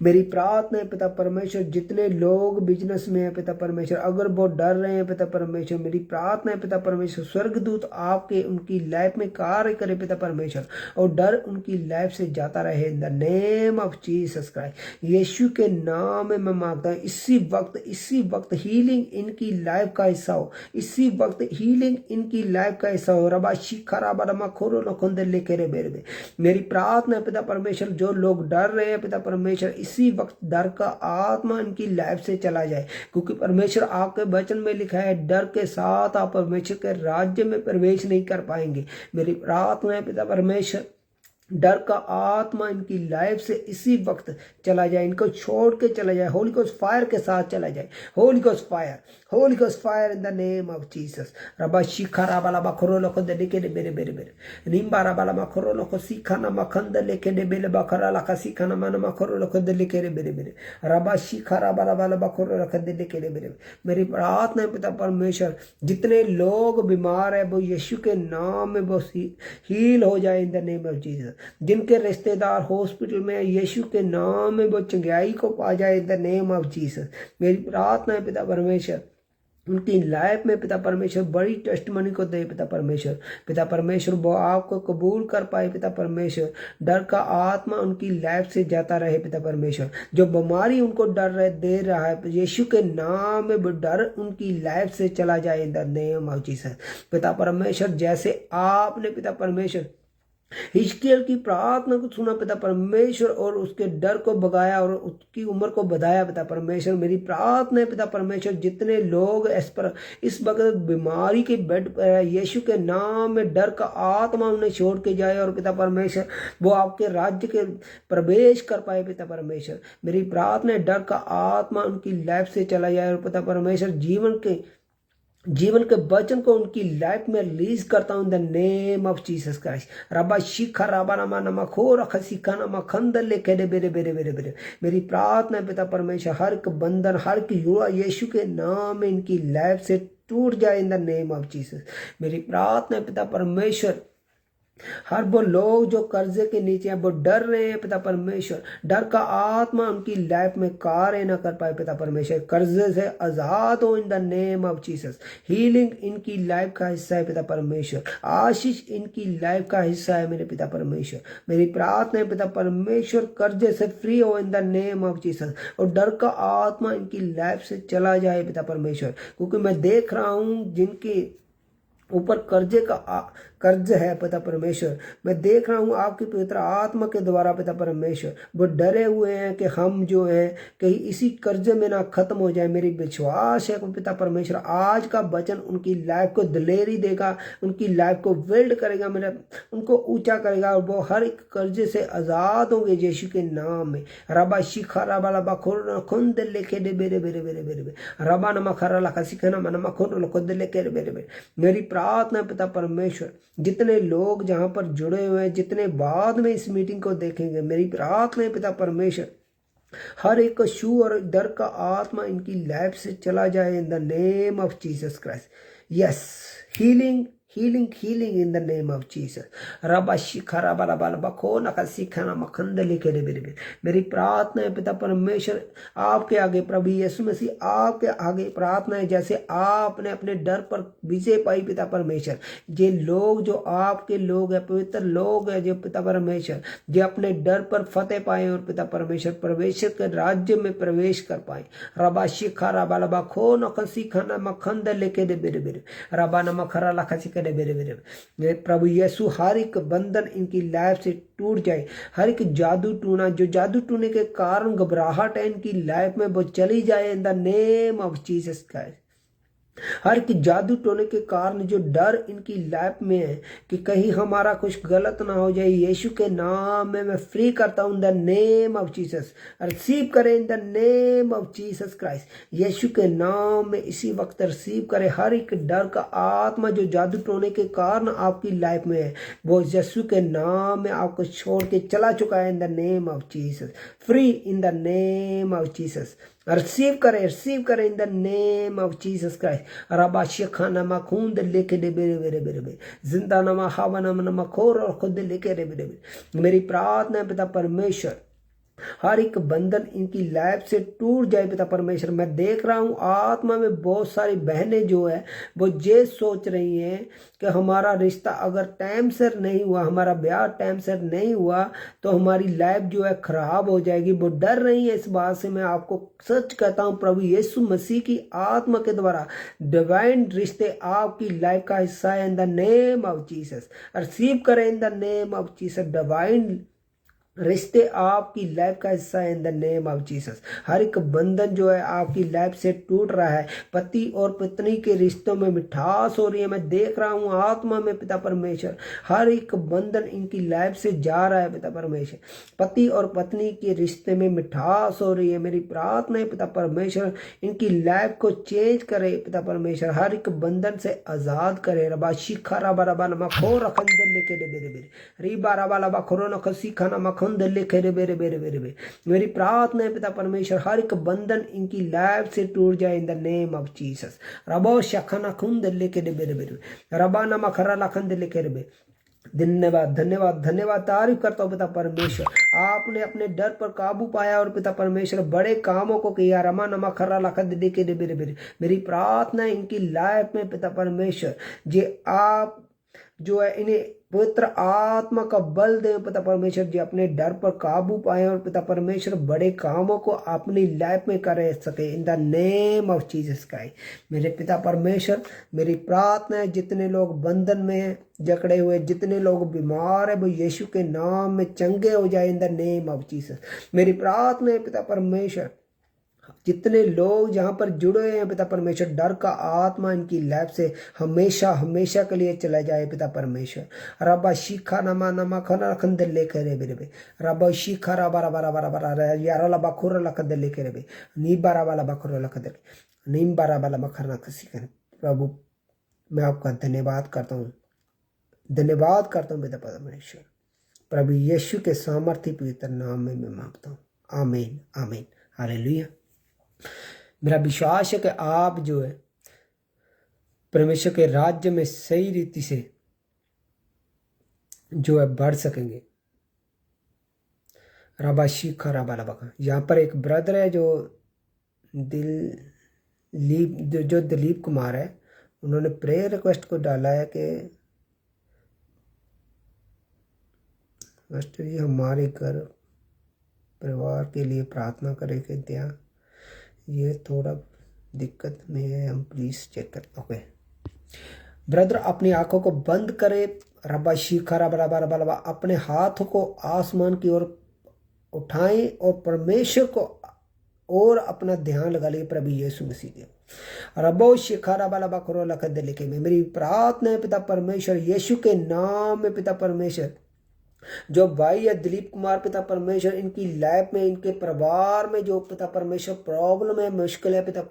Speaker 1: मेरी प्रार्थना है पिता परमेश्वर जितने लोग बिजनेस में है पिता परमेश्वर, अगर वो डर रहे हैं पिता परमेश्वर, मेरी प्रार्थना है पिता परमेश्वर स्वर्गदूत आपके उनकी लाइफ में कार्य करे पिता परमेश्वर, और डर उनकी लाइफ से जाता रहे in the name of Jesus Christ. यीशु के नाम में मैं मांगता हूँ इसी वक्त हीलिंग इनकी लाइफ का हिस्सा हो, इसी वक्त हीलिंग इनकी लाइफ का हिस्सा हो। रबा शिखा राबा रमा खोरो नखुंदे लेके रे बेरे। मेरी प्रार्थना है पिता परमेश्वर जो लोग डर रहे हैं पिता परमेश्वर, इसी वक्त डर का आत्मा इनकी लाइफ से चला जाए, क्योंकि परमेश्वर आपके वचन में लिखा है डर के साथ आप परमेश्वर के राज्य में प्रवेश नहीं कर पाएंगे। मेरी प्रार्थना है पिता परमेश्वर डर का आत्मा इनकी लाइफ से इसी वक्त चला जाए, इनको छोड़ के चला जाए, होली गोस्ट फायर के साथ चला जाए, Holi ghost fire, Holi ghost fire in the name of Jesus. रबा शिखा राबा लबा खरो लखो दे लेके दे बेरे बेरे बेरे निम्बा राबा लबा खरो लखो सीखा ना मखंद लेके दे बेले बखरा लखा सीखा ना मन मखरो लखो दे लेके दे बेरे बेरे रबा शिखा राबा लबा लबा खरो लखो दे लेके दे बेरे। मेरी प्रार्थना है पिता परमेश्वर, जितने लोग बीमार है वो यीशु के नाम में वो हील हो जाए in the name of Jesus. जिनके रिश्तेदार हॉस्पिटल में, यीशु के नाम में वो चंगाई को पा जाए in the name of Jesus. मेरी प्रार्थना है पिता परमेश्वर, उनकी लाइफ में पिता परमेश्वर बड़ी टेस्टमनी को दे पिता परमेश्वर। पिता परमेश्वर वो आपको कबूल कर पाए पिता परमेश्वर। डर का आत्मा उनकी लाइफ से जाता रहे पिता परमेश्वर। जो बीमारी उनको डर दे रहा है, यीशु के नाम में वो डर उनकी लाइफ से चला जाए in the name of Jesus. पिता परमेश्वर, जैसे आपने पिता परमेश्वर हिजकिय्याह की प्रार्थना को सुना पिता परमेश्वर और उसके डर को भगाया और उसकी उम्र को बढ़ाया पिता परमेश्वर। मेरी प्रार्थना है पिता परमेश्वर, जितने लोग इस वक्त बीमारी के बेड पर है, यीशु के नाम में डर का आत्मा उन्हें छोड़ के जाए और पिता परमेश्वर वो आपके राज्य के प्रवेश कर पाए पिता परमेश्वर। मेरी प्रार्थना है, डर का आत्मा उनकी लाइफ से चला जाए और पिता परमेश्वर जीवन के वचन को उनकी लाइफ में रिलीज करता हूं in the name of Jesus Christ. रबा शिखा रबा नमा नमा खो रखा शिखा नमा खंदर लेके दे बेरे बेरे बेरे बेरे। मेरी प्रार्थना है पिता परमेश्वर, हर एक बंधन, हर एक युवा यीशु के नाम में इनकी लाइफ से टूट जाए in the name of Jesus. मेरी प्रार्थना है पिता परमेश्वर, हर वो लोग जो कर्जे के नीचे हैं, वो डर रहे हैं पिता परमेश्वर, डर का आत्मा उनकी लाइफ में कार्य न कर पाए पिता परमेश्वर। कर्जे से आजाद हो in the name of Jesus. Healing इनकी लाइफ का हिस्सा है पिता परमेश्वर। आशीष इनकी लाइफ का हिस्सा है मेरे पिता परमेश्वर। मेरी प्रार्थना है पिता परमेश्वर, कर्जे से फ्री हो in the name of Jesus और डर का आत्मा इनकी लाइफ से चला जाए पिता परमेश्वर। क्योंकि मैं देख रहा हूं जिनकी ऊपर कर्ज है पिता परमेश्वर, मैं देख रहा हूँ आपकी पवित्र आत्मा के द्वारा पिता परमेश्वर वो डरे हुए हैं कि हम जो है कहीं इसी कर्ज में ना खत्म हो जाए। मेरी विश्वास है कि पिता परमेश्वर आज का वचन उनकी लाइफ को दिलेरी देगा, उनकी लाइफ को बिल्ड करेगा, मेरा उनको ऊंचा करेगा और वो हर एक कर्जे से आजाद होंगे यीशु के नाम में। रबा शिखा रबा लबा खुद लेके दे बेरे बेरे बेरे बेरे रबा नमा खरा लखा सिखना मनमा खुद लेके बेरे बेरे। मेरी प्रार्थना पिता परमेश्वर, जितने लोग जहां पर जुड़े हुए हैं, जितने बाद में इस मीटिंग को देखेंगे, मेरी प्रार्थना है पिता परमेश्वर, हर एक शू और डर का आत्मा इनकी लाइफ से चला जाए in the name of Jesus Christ. Yes, healing healing healing in the name of Jesus. रबा शिखा रबा रबा रबा खो नका सीखना मखंद लिखे दे मेरे। मेरी प्रार्थना है पिता परमेश्वर, आपके आगे प्रभु यीशु मसीह आपके आगे प्रार्थना है, जैसे आपने अपने डर पर विजय पाई पिता परमेश्वर। ये लोग जो आपके लोग हैं, पवित्र लोग हैं जो पिता परमेश्वर, जो अपने डर पर फतेह पाए और पिता परमेश्वर परमेश्वर के राज्य में प्रवेश कर पाए। रबा शिखा रबा रबा खो नका सीखना मखंद लिखे दे मेरे रबा न मखरा लखा मेरे प्रभु यीशु, हर एक बंधन इनकी लाइफ से टूट जाए, हर एक जादू टूना जो जादू टूने के कारण घबराहट है इनकी लाइफ में वो चली जाए in the name of Jesus Christ. हर की जादू टोने के कारण जो डर इनकी लाइफ में है कि कहीं हमारा कुछ गलत ना हो जाए, यीशु के नाम में मैं फ्री करता हूं in the name of Jesus. Receive करें in the name of Jesus Christ. यीशु के नाम में इसी वक्त रिसीव करें हर एक डर का आत्मा जो जादू टोने के कारण आपकी लाइफ में है, वो यीशु के नाम में आपको छोड़ के चला चुका है in the name of Jesus. Free in the name of Jesus. Receive करें in the name of Jesus Christ. रबा शिखा नमा खून लेके दे बेरे बेरे बेरे बेरे जिंदा नमा हवा नमा खोर और खुद लेके दे बेरे बेरे। मेरी प्रार्थना है पिता परमेश्वर, हर एक बंधन इनकी लाइफ से टूट जाए पिता परमेश्वर। मैं देख रहा हूँ आत्मा में बहुत सारी बहनें जो है वो ये सोच रही हैं कि हमारा रिश्ता अगर टाइम से नहीं हुआ, हमारा ब्याह टाइम से नहीं हुआ तो हमारी लाइफ जो है खराब हो जाएगी। वो डर रही है इस बात से। मैं आपको सच कहता हूँ, प्रभु यीशु मसीह की आत्मा के द्वारा डिवाइन रिश्ते आपकी लाइफ का हिस्सा है in the name of Jesus. Receive करें in the name of Jesus. Divine रिश्ते आपकी लाइफ का हिस्सा है in the name of Jesus. हर एक बंधन जो है आपकी लाइफ से टूट रहा है। पति और पत्नी के रिश्तों में मिठास हो रही है। मैं देख रहा हूँ आत्मा में पिता परमेश्वर, हर एक बंधन इनकी लाइफ से जा रहा है पिता परमेश्वर। पति और पत्नी के रिश्ते में मिठास हो रही है। मेरी प्रार्थना है पिता परमेश्वर, इनकी लाइफ को चेंज करे पिता परमेश्वर, हर एक बंधन से आजाद करे। रबा शिखा रबा रबा नमा खो रखन दे लेके दे बेरे बेरे रीबा रबा रबा खोरो न खसी खाना मखन दे लेके रे बेरे बेरे बेरे बेरे। मेरी प्रार्थना है पिता परमेश्वर, हर एक बंधन इनकी लाइफ से टूट जाए in the name of Jesus. रबो शखना खुन दे लेके दे बेरे बेरे रबा नमा खरा लखन दे लेके रे बे। धन्यवाद धन्यवाद धन्यवाद, तारीफ करता हूँ पिता परमेश्वर, आपने अपने डर पर काबू पाया और पिता परमेश्वर बड़े कामों को किया। रमा नमा खरा लखन दे के दे बेरे बेरे। मेरी प्रार्थना है इनकी लाइफ में पिता परमेश्वर जे आप जो है इन्हें पवित्र आत्मा का बल दें पिता परमेश्वर, जी अपने डर पर काबू पाए और पिता परमेश्वर बड़े कामों को अपनी लाइफ में कर सके इन the name of Jesus Christ. मेरे पिता परमेश्वर, मेरी प्रार्थना है जितने लोग बंधन में जकड़े हुए, जितने लोग बीमार है, वो यीशु के नाम में चंगे हो जाए in the name of Jesus. मेरी प्रार्थना है पिता परमेश्वर, जितने लोग जहाँ पर जुड़े हैं पिता परमेश्वर, डर का आत्मा इनकी लाइफ से हमेशा हमेशा के लिए चला जाए पिता परमेश्वर। रबा शिखा नमा नमा खना खंदे लेके रे बेरे बे रबा शिखा रबा रबा रबा रबा यारा लबा खुर लखदे लेके रे बे नी बारा वाला बखुर लखदे नीम बारा वाला मखरना खसी कर। प्रभु मैं आपका धन्यवाद करता हूँ, धन्यवाद करता हूँ पिता परमेश्वर। प्रभु यीशु के सामर्थ्य पवित्र नाम में मैं मांगता हूँ, आमीन आमीन हालेलुया। मेरा विश्वास है कि आप जो है परमेश्वर के राज्य में सही रीति से जो है बढ़ सकेंगे। रबा शिखा रबा रबा का यहाँ पर एक ब्रदर है जो दिलीप कुमार है, उन्होंने प्रेयर रिक्वेस्ट को डाला है कि मास्टर जी हमारे घर परिवार के लिए प्रार्थना करें कि क्या ये थोड़ा दिक्कत में है, हम प्लीज़ चेक कर। ओके ब्रदर, अपनी आंखों को बंद करे। रबा शिखा रबा रबा रबा रबा, अपने हाथों को आसमान की ओर उठाएं और परमेश्वर को और अपना ध्यान लगा लिए प्रभु यीशु मसीह के। रबो शिखा रबा रबा करो लख दे लिखे में मेरी प्रार्थना है पिता परमेश्वर, यीशु के नाम में पिता परमेश्वर, जो भाई है दिलीप कुमार पिता परमेश्वर, इनकी लाइफ में इनके परिवार में जो पिता परमेश्वर प्रॉब्लम है, मुश्किल है पिता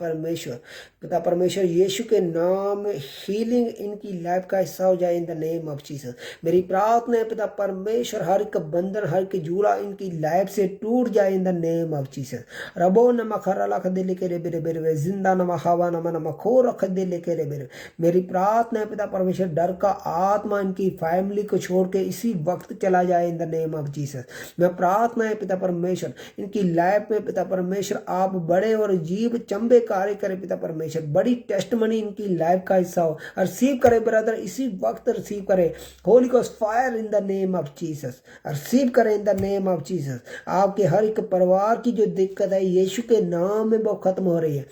Speaker 1: परमेश्वर यीशु के नाम में हीलिंग इनकी लाइफ का हिस्सा हो जाए in the name of Jesus. मेरी प्रार्थना है पिता परमेश्वर, हर एक बंधन हर एक जूड़ा इनकी लाइफ से टूट जाए in the name of Jesus. रबो नमा खरा लख दे लेके रे बेरे बेरे जिंदा नमा हवा नमा नमा खो रख दे लेके रे बेरे। मेरी प्रार्थना है पिता परमेश्वर, डर का आत्मा इनकी फैमिली को छोड़ के इसी वक्त चला जाए in the name of Jesus. मैं प्रार्थना है पिता परमेश्वर, इनकी लाइफ में पिता परमेश्वर आप बड़े और अजीब चंबे कार्य करें पिता परमेश्वर, बड़ी टेस्टमनी इनकी लाइफ का हिस्सा हो। रिसीव करे ब्रदर, इसी वक्त रिसीव करे holy ghost fire in the name of Jesus. Receive करें in the name of Jesus. आपके हर एक परिवार की जो दिक्कत है यीशु के नाम में वो खत्म हो रही है।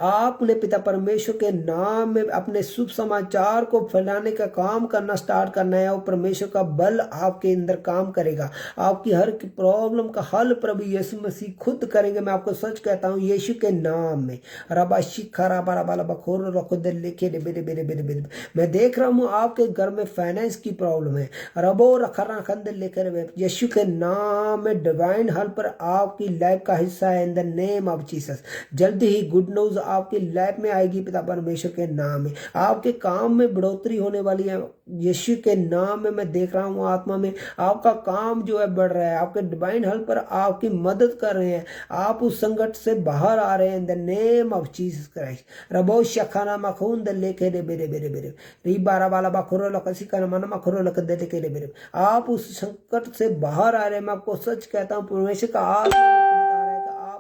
Speaker 1: आपने पिता परमेश्वर के नाम में अपने शुभ समाचार को फैलाने का काम करना स्टार्ट करना है और परमेश्वर का बल आपके अंदर काम करेगा। आपकी हर प्रॉब्लम का हल प्रभु यीशु मसीह खुद करेंगे। मैं आपको सच कहता हूँ यीशु के नाम में। रबा शिखा रबा रबा रबा खोर रखो दे लिखे बेरे बेरे बेरे बेरे। मैं देख रहा हूँ आपके घर में फाइनेंस की प्रॉब्लम है। रबो रखा रखन दे लेकर यीशु के नाम में डिवाइन हल पर आपकी लाइफ का हिस्सा है in the name of Jesus. जल्दी ही गुड न्यूज आपकी लाइफ में आएगी पिता परमेश्वर के नाम में। आपके काम में बढ़ोतरी होने वाली है यीशु के नाम में। मैं देख रहा हूँ आत्मा में आपका काम जो है बढ़ रहा है। आपके डिवाइन हल पर आपकी मदद कर रहे हैं। आप उस संकट से बाहर आ रहे हैं in the name of Jesus Christ. रबो शखाना मखून दे लेके दे बेरे बेरे बेरे री बारा वाला बखुरो लकसी का मन मखुरो लक दे लेके दे बेरे। आप उस संकट से बाहर आ रहे हैं। मैं आपको सच कहता हूँ परमेश्वर का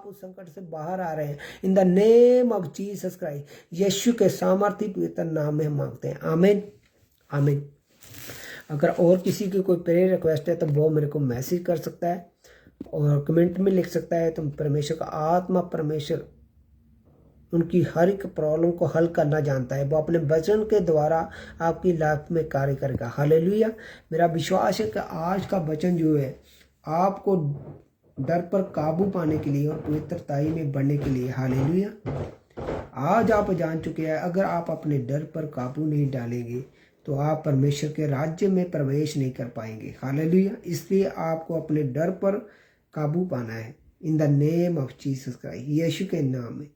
Speaker 1: उस संकट से बाहर आ रहे हैं in the name of Jesus Christ. यीशु के सामर्थ्य पवित्र नाम में हम मांगते हैं, आमीन आमीन। अगर और किसी की कोई प्रेयर रिक्वेस्ट है तो वो मेरे को मैसेज कर सकता है और कमेंट में लिख सकता है। तो परमेश्वर का आत्मा परमेश्वर उनकी हर एक प्रॉब्लम को हल करना जानता है। वो अपने वचन के द्वारा आपकी लाइफ में कार्य करेगा। हालेलुया। मेरा विश्वास है कि आज का वचन जो है आपको डर पर काबू पाने के लिए और पवित्रताई में बढ़ने के लिए। हालेलुया। आज आप जान चुके हैं अगर आप अपने डर पर काबू नहीं डालेंगे तो आप परमेश्वर के राज्य में प्रवेश नहीं कर पाएंगे। हालेलुया। इसलिए आपको अपने डर पर काबू पाना है in the name of Jesus Christ, यीशु के नाम में।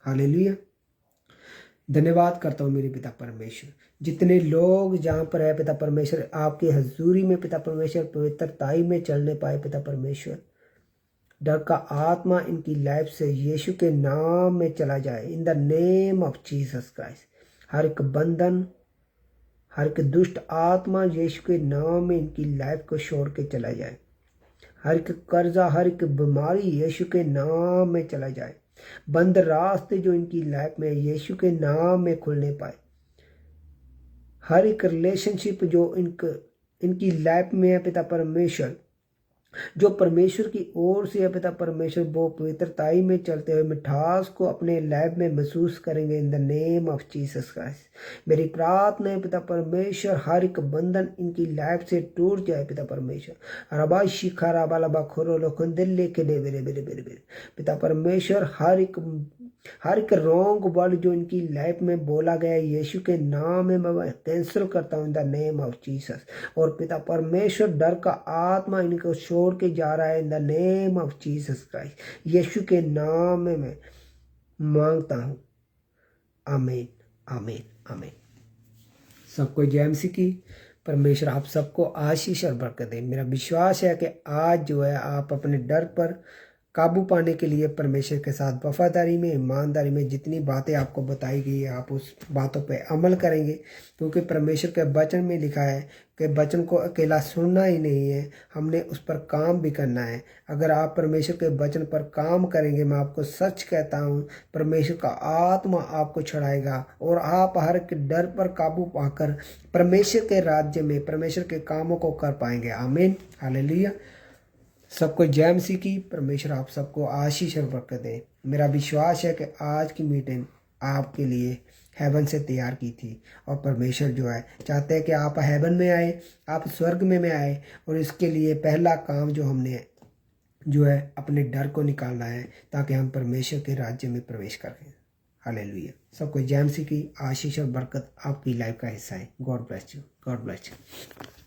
Speaker 1: हालेलुया। धन्यवाद करता हूँ मेरे पिता परमेश्वर, जितने लोग जहाँ पर है पिता परमेश्वर आपके हजूरी में पिता परमेश्वर पवित्रताई में चलने पाए पिता परमेश्वर, डर का आत्मा इनकी लाइफ से यीशु के नाम में चला जाए in the name of Jesus Christ. हर एक बंधन, हर एक दुष्ट आत्मा यीशु के नाम में इनकी लाइफ को छोड़ के चला जाए। हर एक कर्जा, हर एक बीमारी यीशु के नाम में चला जाए। बंद रास्ते जो इनकी लाइफ में यीशु के नाम में खुलने पाए। हर एक रिलेशनशिप जो इनकी लाइफ में है पिता परमेश्वर, जो परमेश्वर की ओर से है पिता परमेश्वर, वो पवित्रताई में चलते हुए मिठास को अपने लाइफ में महसूस करेंगे इन the name of Jesus Christ. मेरी प्रार्थना है पिता परमेश्वर हर एक बंधन इनकी लाइफ से टूट जाए पिता परमेश्वर। रबा शिखा राबा लबा खोरो लोखन दिल लेके दे बेरे बेरे बेरे बेरे पिता परमेश्वर, हर एक रॉन्ग वर्ड जो इनकी लाइफ में बोला गया है यीशु के नाम में मैं कैंसिल करता हूँ इन द नेम ऑफ जीसस। और पिता परमेश्वर डर का आत्मा इनको छोड़ के जा रहा है in the name of Jesus Christ, यीशु के नाम में मैं मांगता हूँ। आमीन आमीन आमीन। सबको जय मसीह की। परमेश्वर आप सबको आशीष और बरकत दे। मेरा विश्वास है कि आज जो है आप अपने डर पर काबू पाने के लिए परमेश्वर के साथ वफादारी में, ईमानदारी में जितनी बातें आपको बताई गई है आप उस बातों पे अमल करेंगे, क्योंकि परमेश्वर के वचन में लिखा है कि वचन को अकेला सुनना ही नहीं है, हमने उस पर काम भी करना है। अगर आप परमेश्वर के वचन पर काम करेंगे, मैं आपको सच कहता हूँ परमेश्वर का आत्मा आपको छुड़ाएगा और आप हर एक डर पर काबू पाकर परमेश्वर के राज्य में परमेश्वर के कामों को कर पाएंगे। आमीन हालेलुया। सबको जय मसीह की। परमेश्वर आप सबको आशीष और बरकत दे। मेरा विश्वास है कि आज की मीटिंग आपके लिए हेवन से तैयार की थी और परमेश्वर जो है चाहते हैं कि आप हेवन में आए, आप स्वर्ग में आए। और इसके लिए पहला काम जो हमने जो है अपने डर को निकालना है ताकि हम परमेश्वर के राज्य में प्रवेश करें। हालेलुया। सबको जय मसीह की। आशीष और बरकत आपकी लाइफ का हिस्सा है। God bless you. God bless you.